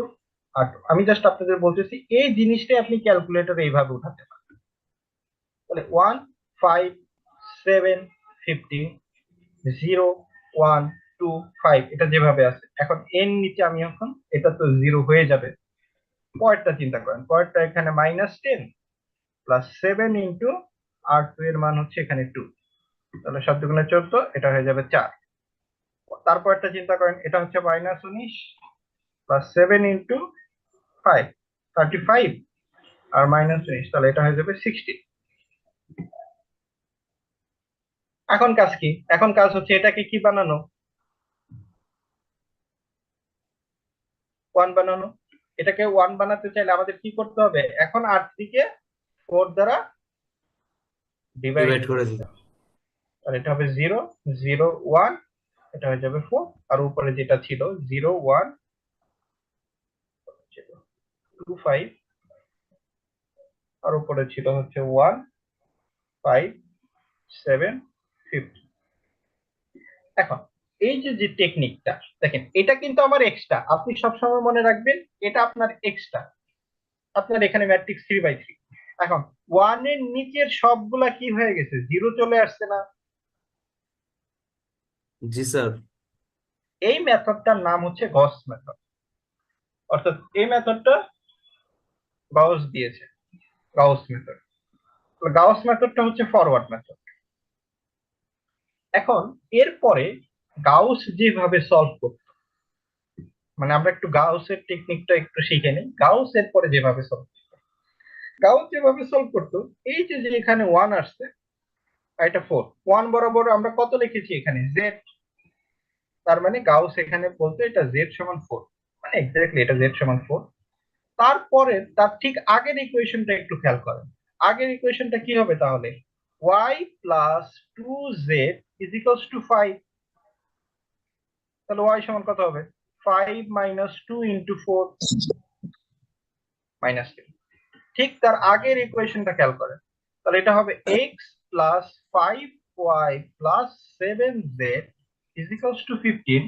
r2। আমি জাস্ট আপনাদের বলতেছি এই জিনিসটাই আপনি ক্যালকুলেটরে এইভাবে উঠাতে পারেন। তাহলে 1 5 7 15 0 1 2 5 এটা যেভাবে আছে, এখন এর নিচে আমি এখন এটা তো 0 হয়ে যাবে। পরেরটা চিন্তা করেন, পরেরটা এখানে -10 প্লাস 7 ইন্টু R2 এর মান হচ্ছে এখানে 2, তাহলে 7 দুগুণে 14, এটা হয়ে যাবে 4। তারপরটা চিন্তা করেন, এটা হচ্ছে -19 প্লাস 7 ইন্টু 5 35 আর -19, তাহলে এটা হয়ে যাবে 60। এখন কাজ কি? এখন কাজ হচ্ছে এটাকে কি বানানো, 1 বানানো। এটাকে 1 বানাতে চাইলে আমাদের কি করতে হবে, এখন R3 কে 4 দ্বারা ডিভাইড
ডিভাইড করে দিই।
আর এটা হবে 0 0 1, এটা হয়ে যাবে 4, আর উপরে যেটা ছিল 0 1 2 5, আর উপরে ছিল হচ্ছে 1 5 7 50। এখন এই যে যে টেকনিকটা দেখেন, এটা কিন্তু আমার এক্সট্রা, আপনি সবসময় মনে রাখবেন এটা আপনার এক্সট্রা, আপনার এখানে ম্যাট্রিক্স 3/3। এখন 1 এর নিচের সবগুলা কি হয়ে গেছে, 0 চলে আসছে না?
জি স্যার।
এই মেথডটার নাম হচ্ছে গস মেথড, অর্থাৎ এই মেথডটা গাউস দিয়েছে, গাউস মেথড। গাউস মেথডটা হচ্ছে ফরওয়ার্ড মেথড। এখন এরপরে গাউস যেভাবে সলভ করত, মানে আমরা একটু গাউসের টেকনিকটা একটু শিখে নিই। গাউস এর পরে যেভাবে সলভ, গাউস যেভাবে সলভ করতো, এই যে যে এখানে 1 আসছে আর এটা 4, 1 বরাবর আমরা কত লিখেছি এখানে z, তার মানে গাউস এখানে বলতো এটা z সমান 4, মানে এক্স্যাক্টলি এটা z সমান 4। তারপরে তার ঠিক আগের ইকুয়েশনটা একটু খেয়াল করেন, আগের ইকুয়েশনটা কি হবে তাহলে, y plus 2z is equals to 5, তাহলে y সমান কত হবে, 5 মাইনাস 2 ইন্টু 4 মাইনাস 3। ঠিক তার আগের ইকুয়েশনটা খেয়াল করেন, তাহলে এটা হবে x plus 5y plus 7z is equals to 15,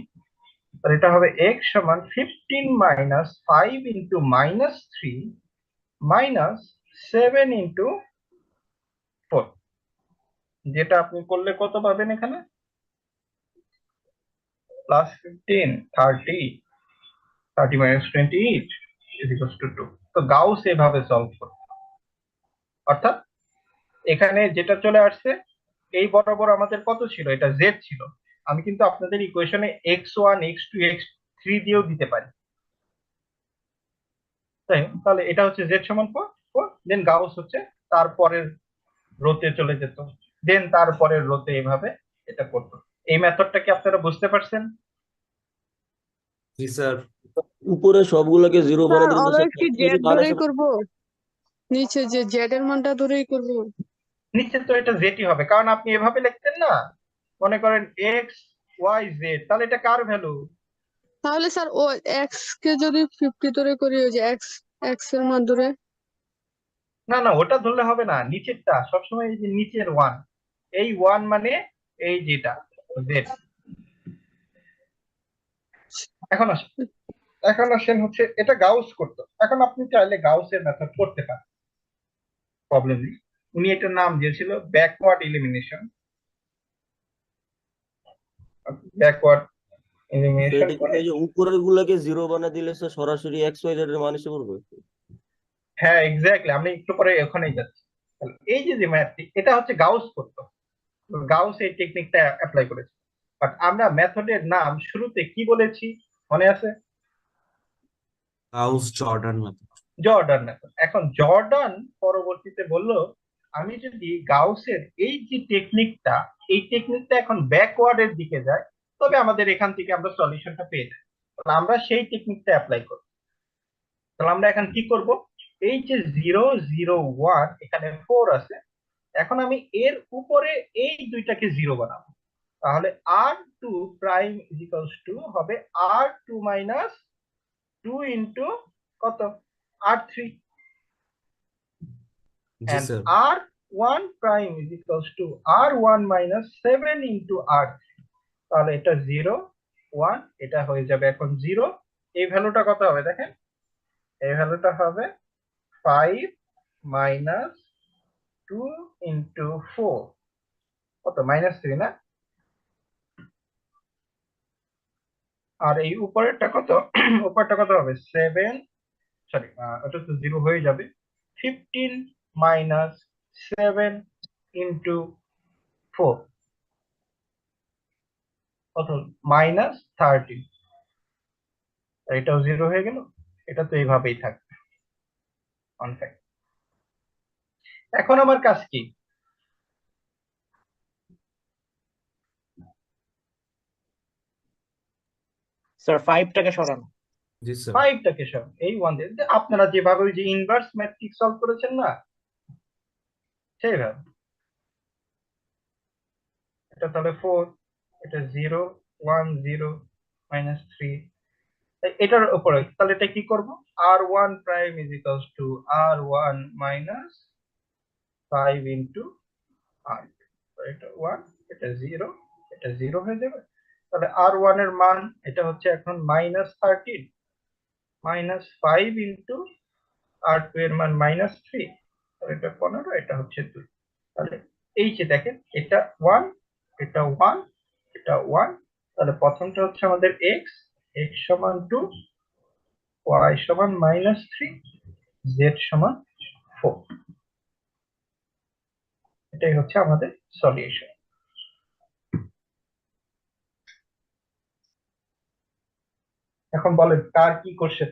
তাহলে এটা হবে x সমান 15 minus 5 into minus 3 minus 7 into 4, যেটা আপনি করলে কত পাবেন এখানে, plus 15 30 minus 28 is equals to 2। তো গাউস এভাবে সলভ করে, অর্থাৎ এখানে যেটা চলে আসছে এই বরাবর আমাদের কত ছিল, এটা z ছিল, আমি কিন্তু আপনাদের ইকুয়েশনে x1 x2 x3 দিয়েও দিতে পারি, তাই তাহলে এটা হচ্ছে z সমান 4, দেন গাউস হচ্ছে তারপরের রোতে চলে যেত, দেন তারপরের রোতে এভাবে এটা করতো। এই মেথডটা কি আপনারা বুঝতে পারছেন?
জি স্যার।
উপরে সবগুলোকে 0
স্যার
বানিয়ে দিলে তো স্যার
অলওয়েজ কি
যদি
জেড
মান
ধরেই
আসে,
করব, নিচে যে জেড এর মানটা ধরেই করব?
নিশ্চিত তো এটা জেটি হবে, কারণ আপনি এভাবে লিখতেন না, মনে করেন এক্স ওয়াই জেড, তাহলে এটা কার ভ্যালু?
তাহলে স্যার ও এক্স কে যদি 50 ধরে করি, ওই যে এক্স এক্স এর মান ধরে।
না না, ওটা ধরলে হবে না, নিচেরটা সবসময় এই যে নিচের 1, এই 1 মানে এই যেটা জেড। এখন আসেন, এখন আসেন হচ্ছে এটা গাউস করতো, এখন আপনি চাইলে গাউসের মেথড করতে পারেন, প্রবলেম নেই। উনি এটার নাম দিয়েছিল ব্যাকওয়ার্ড এলিমিনেশন, ব্যাকওয়ার্ড
তো
এলিমিনেশন
এটা কি
করে।
এই যে উপরের গুলাকে 0 বানিয়ে দিলে স্যার সরাসরি XYZ এর মান এসে পড়বে?
হ্যাঁ এক্স্যাক্টলি, আমি একটু পরে ওখানেই যাচ্ছি। তাহলে এই যে যে ম্যাথটি, এটা হচ্ছে গাউস করতো, গাউস এই টেকনিকটা অ্যাপ্লাই করেছে। বাট আমরা মেথডের নাম শুরুতে কি বলেছি মনে আছে?
Gauss Jordan method.
Jordan method. এখন জর্ডান পরবর্তীতে বলল, আমি যদি গাউসের এই যে টেকনিকটা, এই টেকনিকটা এখন ব্যাকওয়ার্ডের দিকে যায়, তবে আমাদের এখান থেকে আমরা সলিউশনটা পেয়ে যাই। তাহলে আমরা সেই টেকনিকটা অ্যাপ্লাই করব। তাহলে আমরা এখন কি করব, এই যে 0 0 1 এখানে 4 আছে, এখন আমি এর উপরে এই দুইটাকে 0 বানাবো, তাহলে r2 প্রাইম ইজিক্যালস টু হবে r2 মাইনাস 2 ইন্টু কত, r3,
G
and
sir.
r1 prime is equals to r1 minus 7 into r3, তাহলে এটা 0 1, এটা হয়ে যাবে এখন 0। এই ভ্যালুটা কত হবে দেখেন, এই ভ্যালুটা হবে 5 মাইনাস 2 ইন্টু 4, কত, -3 না? আর এই উপরেরটা কত? উপরেরটা কত হবে? 7, সরি ওটা তো 0 হয়ে যাবে। 15 মাইনাস 7 ইন্টু 4 কত? মাইনাস 13। এটাও 0 হয়ে গেল, এটা তো এইভাবেই থাকবে। এখন আমার কাজ কি?
স্যার 5টাকে সরানো।
জি স্যার।
5টাকে সব এই 1 দিয়ে আপনারা যেভাবে ওই যে ইনভার্স ম্যাট্রিক্স সলভ করেছেন না, সেইভাবে। এটা তাহলে 4, এটা 0 1 0 -3, এটার উপরে তাহলে এটা কি করব? r1 prime is equals to r1 minus 5 into r2। এটা 1, এটা 0, এটা 0 হয়ে যাবে। তাহলে r1 এর মান এটা হচ্ছে এখন -13 মাইনাস 5 ইনটু r2 এর মান -3, তাহলে এটা 15, এটা হচ্ছে 2। তাহলে এই যে দেখেন এটা 1, এটা 1, এটা 1, তাহলে প্রথমটা হচ্ছে আমাদের x, x সমান 2, y সমান -3, z সমান 4। এটাই হচ্ছে আমাদের সলিউশন। এখন বলেন কার কি করছে?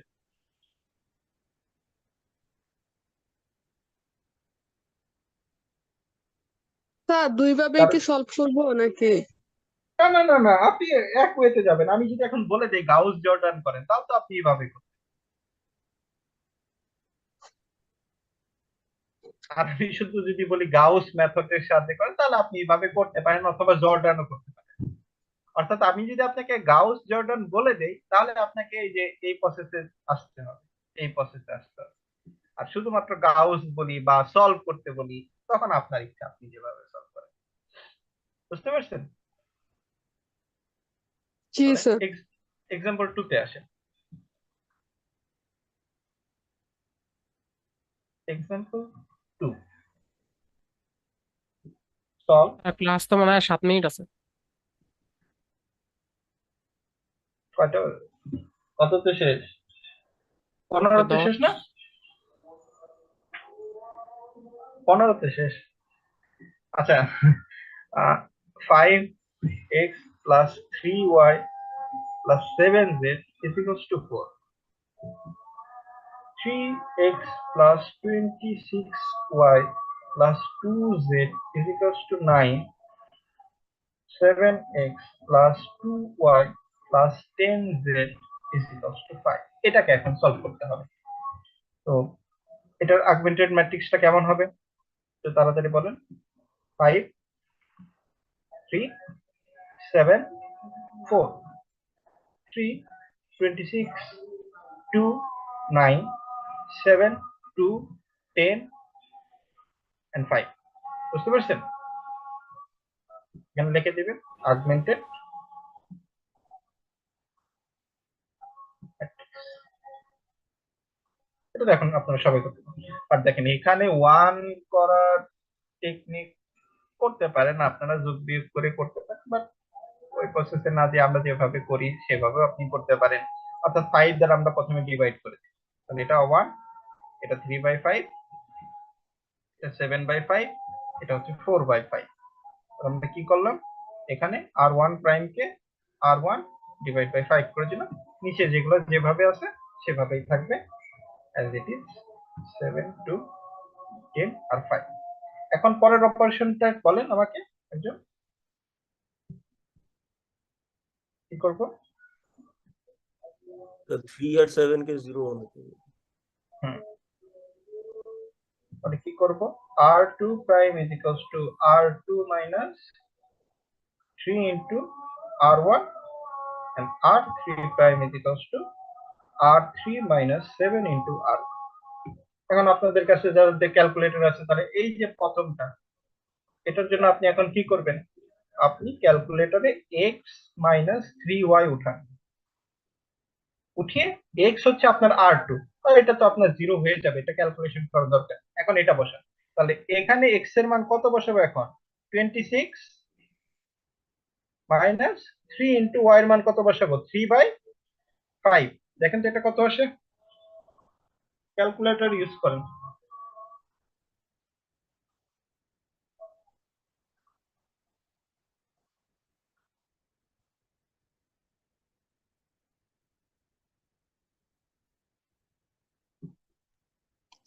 স্যার দুইভাবে কি সলভ করবো নাকি?
না না না না, আপনি এক ওয়েতে যাবেন। আমি যদি এখন বলে দেই গাউস জর্ডান করেন, তাহলে তো আপনি এইভাবে করবেন। আর আমি শুধু যদি বলি গাউস মেথডের সাথে করেন, তাহলে আপনি এইভাবে করতে পারেন, অথবা জর্ডানও করতে পারেন। অর্থাৎ আমি যদি আপনাকে গাউস জর্ডান বলে দেই, তাহলে আপনাকে এই যে এই প্রসেসে আসতে হবে, এই প্রসেসে আসতে হবে। আর শুধুমাত্র গাউস বলি বা সলভ করতে বলি, তখন আপনার ইচ্ছা, আপনি যেভাবে সলভ করেন। বুঝতে পারছেন?
জি স্যার।
এক্সাম্পল 2 তে আসেন। Example 2 solve.
ক্লাস তো মনে হয় 7 মিনিট আছে।
কয়টা? কততে শেষ? 15তে শেষ না? 15তে শেষ। আচ্ছা, 5x plus 3y plus 7z is equals to 4. 3x plus 26y plus 2z is equals to 9. 7x plus 2y plus 10z is equals to 5. এটাকে এখন সলভ করতে হবে। তো এটার অগমেন্টেড ম্যাট্রিক্সটা কেমন হবে? তো তাড়াতাড়ি বলেন। 5 3 7 4 3 26 2 9 7 2 10 and 5। বুঝতে পারছেন? এখানে লিখে দিবেন অগমেন্টেড ম্যাট্রিক্স। এটা দেখুন আপনারা সবাই করতে পারেন। আর দেখেন এখানে 1 করার টেকনিক করতে পারেন, আপনারা যোগ বিয়োগ করে করতে পারেন, বাট ওই প্রসেসে না দিয়ে আমরা যেভাবে করি সেভাবেও আপনি করতে পারেন। অর্থাৎ 5 দ্বারা আমরা প্রথমে ডিভাইড করে দিই, তাহলে এটা 1, এটা 3/5, এটা 7/5, এটা হচ্ছে 4/5। আমরা কি করলাম? এখানে r1 prime K r1 divide by 5 করে দিলাম। নিচে যেগুলো যেভাবে আছে সেভাবেই থাকবে, as it is 7 2 10 আর 5। এখন পরের অপারেশনটা বলেন আমাকে একজন, কি করব?
3 আর 7 কে 0 বানাতে হবে।
তাহলে কি করব? r2 prime is equals to r2 minus 3 into r1 and r3 prime is equals to r3 minus 7 into r1। এখন আপনাদের কাছে যাদের ক্যালকুলেটর আছে, তাহলে এই যে প্রথমটা, এটার জন্য আপনি এখন কি করবেন? আপনি ক্যালকুলেটরে x মাইনাস 3y উঠান, উঠিয়ে x হচ্ছে আপনার r2, আর এটা তো আপনার 0 হয়ে যাবে, এটা ক্যালকুলেশন করার দরকার। এখন এটা বসান, তাহলে এখানে x এর মান কত বসাবো এখন? 26 মাইনাস 3 ইন্টু ওয়াই এর মান কত বসাবো? 3/5। দেখেন তো এটা কত আসে, ক্যালকুলেটর ইউজ করেন।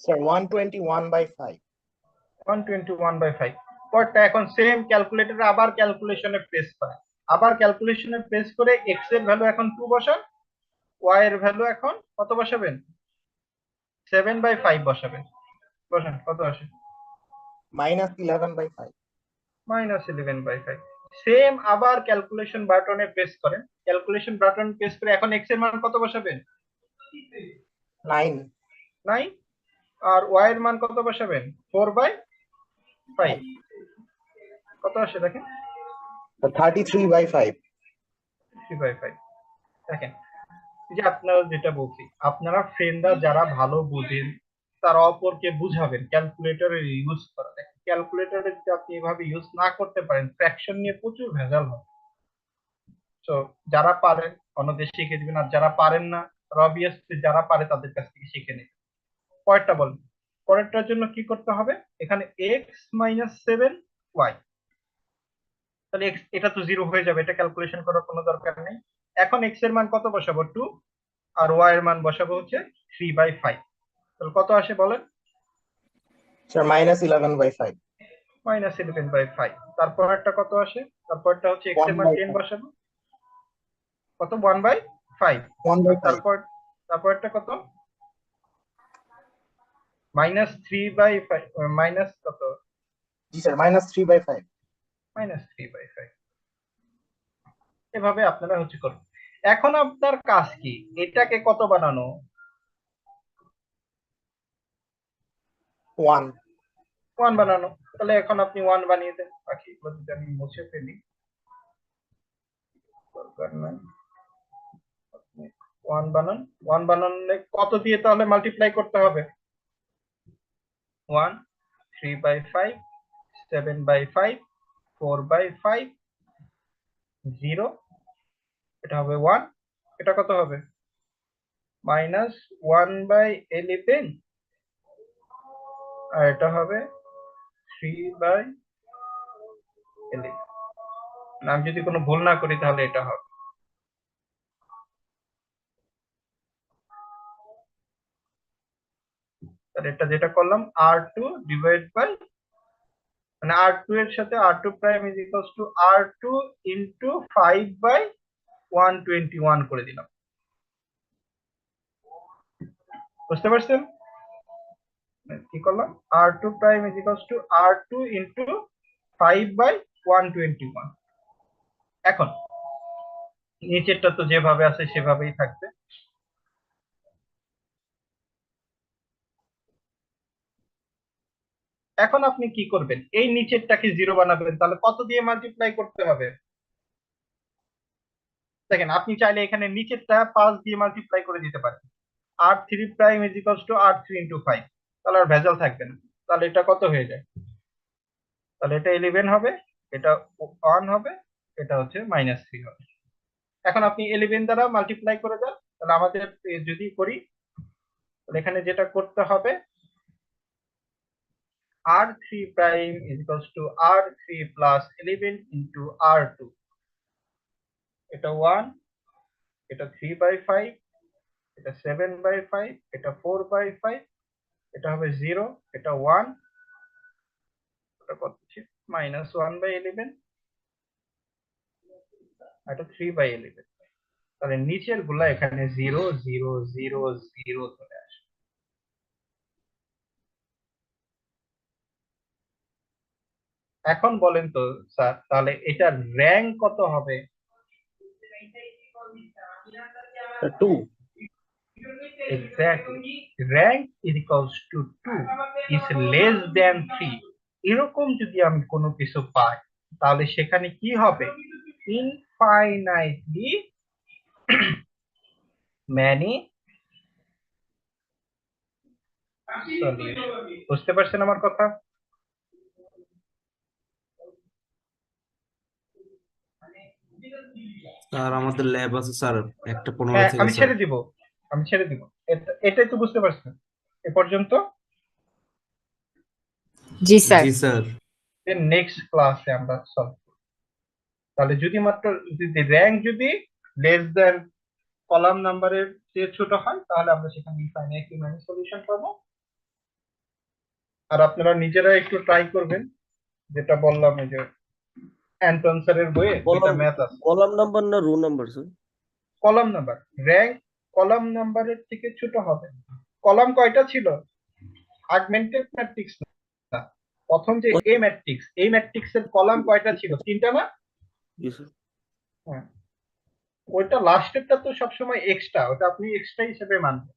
স্যার 121/5।
121/5 পরটা এখন সেম ক্যালকুলেটরে আবার ক্যালকুলেশনে প্রেস করেন, আবার ক্যালকুলেশনে প্রেস করে এক্স এর ভ্যালু এখন 2 বসান, ওয়াই এর ভ্যালু এখন কত বসাবেন? 7/5 বসাবেন। বসান, কত আসে?
-11/5।
-11/5। সেম আবার ক্যালকুলেশন বাটনে প্রেস করেন, ক্যালকুলেশন বাটন প্রেস করে এখন এক্স এর মান কত বসাবেন?
9।
9। আর ওয়াই এর মান কত বসাবেন? 4/5। কত আসে দেখেন?
33/5।
3/5। দেখেন, এই যে আপনারা যেটা বলছি, আপনারা ফ্রেন্ডরা যারা ভালো বুঝেন তারা অপরকে বুঝাবেন ক্যালকুলেটরের ইউজ করা। দেখেন ক্যালকুলেটরে যদি আপনি এভাবে ইউজ না করতে পারেন, ফ্র্যাকশন নিয়ে প্রচুর ভেজাল হবে। তো যারা পারেন অন্যদের শিখে দিবেন, আর যারা পারেন না তারা অবভিয়াসলি যারা পারে তাদের কাছ থেকে শিখে নেবেন। পরেরটা বলেন, পরেরটার জন্য কি করতে হবে? এখানে x-7y, তাহলে x এটা তো 0 হয়ে যাবে, এটা ক্যালকুলেশন করার কোনো দরকার নেই। এখন x এর মান কত বসাবো? 2। আর y এর মান বসাবো হচ্ছে 3/5। তাহলে কত আসে বলেন?
স্যার -11/5।
-11/5। তারপর একটা কত আসে? তারপরটা হচ্ছে x এর মান 10 বসাবো, কত? 1/5।
1/5।
তারপরটা কত? -3/5, মাইনাস কত?
জি স্যার -3/5।
-3/5। এভাবে আপনারা হচ্ছে করুন। এখন আপনার কাজ কি? এটাকে কত বানানো?
1।
1 বানানো। তাহলে এখন আপনি 1 বানিয়ে দেন। বাকিগুলো যদি আমি মুছে ফেলি, দরকার নাই। আপনি 1 বানান। 1 বানালে কত দিয়ে তাহলে মাল্টিপ্লাই করতে হবে? 1, 3/5, 7/5, 4/5, 0, এটা হবে 1। এটা কত হবে? -1/11, আর এটা হবে 3/11। আমি যদি কোনো ভুল না করি তাহলে এটা হবে। তাহলে এটা যেটা করলাম r2 ডিভাইড বাই, মানে r2 এর সাথে r2 prime is equals to r2 into 5/121 করে দিলাম। বুঝতে পারছেন কি করলাম? r2 prime is equals to r2 into 5/121। এখন নিচেরটা তো যেভাবে আছে সেভাবেই থাকবে। এখন আপনি কি করবেন? এই নিচেরটাকে 0 বানাবেন, তাহলে কত দিয়ে মাল্টিপ্লাই করতে হবে? দেখেন আপনি চাইলে এখানে নিচেরটা 5 দিয়ে মাল্টিপ্লাই করে দিতে পারেন। r3 prime is equals to r3 into 5, তাহলে আর ভেজাল থাকবে না। তাহলে এটা কত হয়ে যায়? তাহলে এটা 11 হবে, এটা 1 হবে, এটা হচ্ছে -3 হবে। এখন আপনি 11 দ্বারা মাল্টিপ্লাই করে দেন, তাহলে আমাদের যদি করি তাহলে এখানে যেটা করতে হবে, r3 prime is equals to r3 plus 11 into r2, এটা 1, এটা 3/5, এটা 7/5, এটা 4/5, এটা হবে 0, এটা 1, এটা কত ছিল? -1/11, এটা 3/11। তাহলে নিচের গুলা এখানে 0 0 0 0 চলে আসে। এখন বলেন তো স্যার, তাহলে এটার র্যাঙ্ক কত হবে?
2।
Exactly, rank is equals to 2 is less than 3। এরকম যদি আমি কোনো কিছু পাই তাহলে সেখানে কি হবে? Infinitely many solution. বুঝতে পারছেন আমার কথা?
স্যার আমাদের ল্যাব আছে স্যার 1:15
হ্যাঁ,
থেকে
আমি
স্যার।
ছেড়ে দিব, আমি ছেড়ে দিব। এটাই তো বুঝতে পারছেন এ পর্যন্ত।
জি স্যার।
জি স্যার।
নেক্সট ক্লাসে আমরা সলভ করব। তাহলে যদি মাত্র যদি র্যাঙ্ক যদি লেস দেন কলাম নাম্বারের চেয়ে ছোট হয় তাহলে আমরা সেখানে ইনফাইনাইট সলিউশন পাবো। আর আপনারা নিজেরা একটু ট্রাই করবেন, যেটা বললাম এই যে অ্যান্টন স্যারের বইয়ে দুইটা
কলাম
ম্যাথ আছে।
কলাম নাম্বার না rho number sir?
Column number, rank column নাম্বারের থেকে ছোট হবে। কলাম কয়টা ছিল? আগমেন্টেড ম্যাট্রিক্স না, প্রথম যে এ ম্যাট্রিক্স, এই ম্যাট্রিক্সের কলাম কয়টা ছিল? 3টা না?
জি স্যার।
হ্যাঁ, ওইটা লাস্টেরটা তো সবসময় এক্সট্রা, ওটা আপনি এক্সট্রা হিসেবে মানবেন।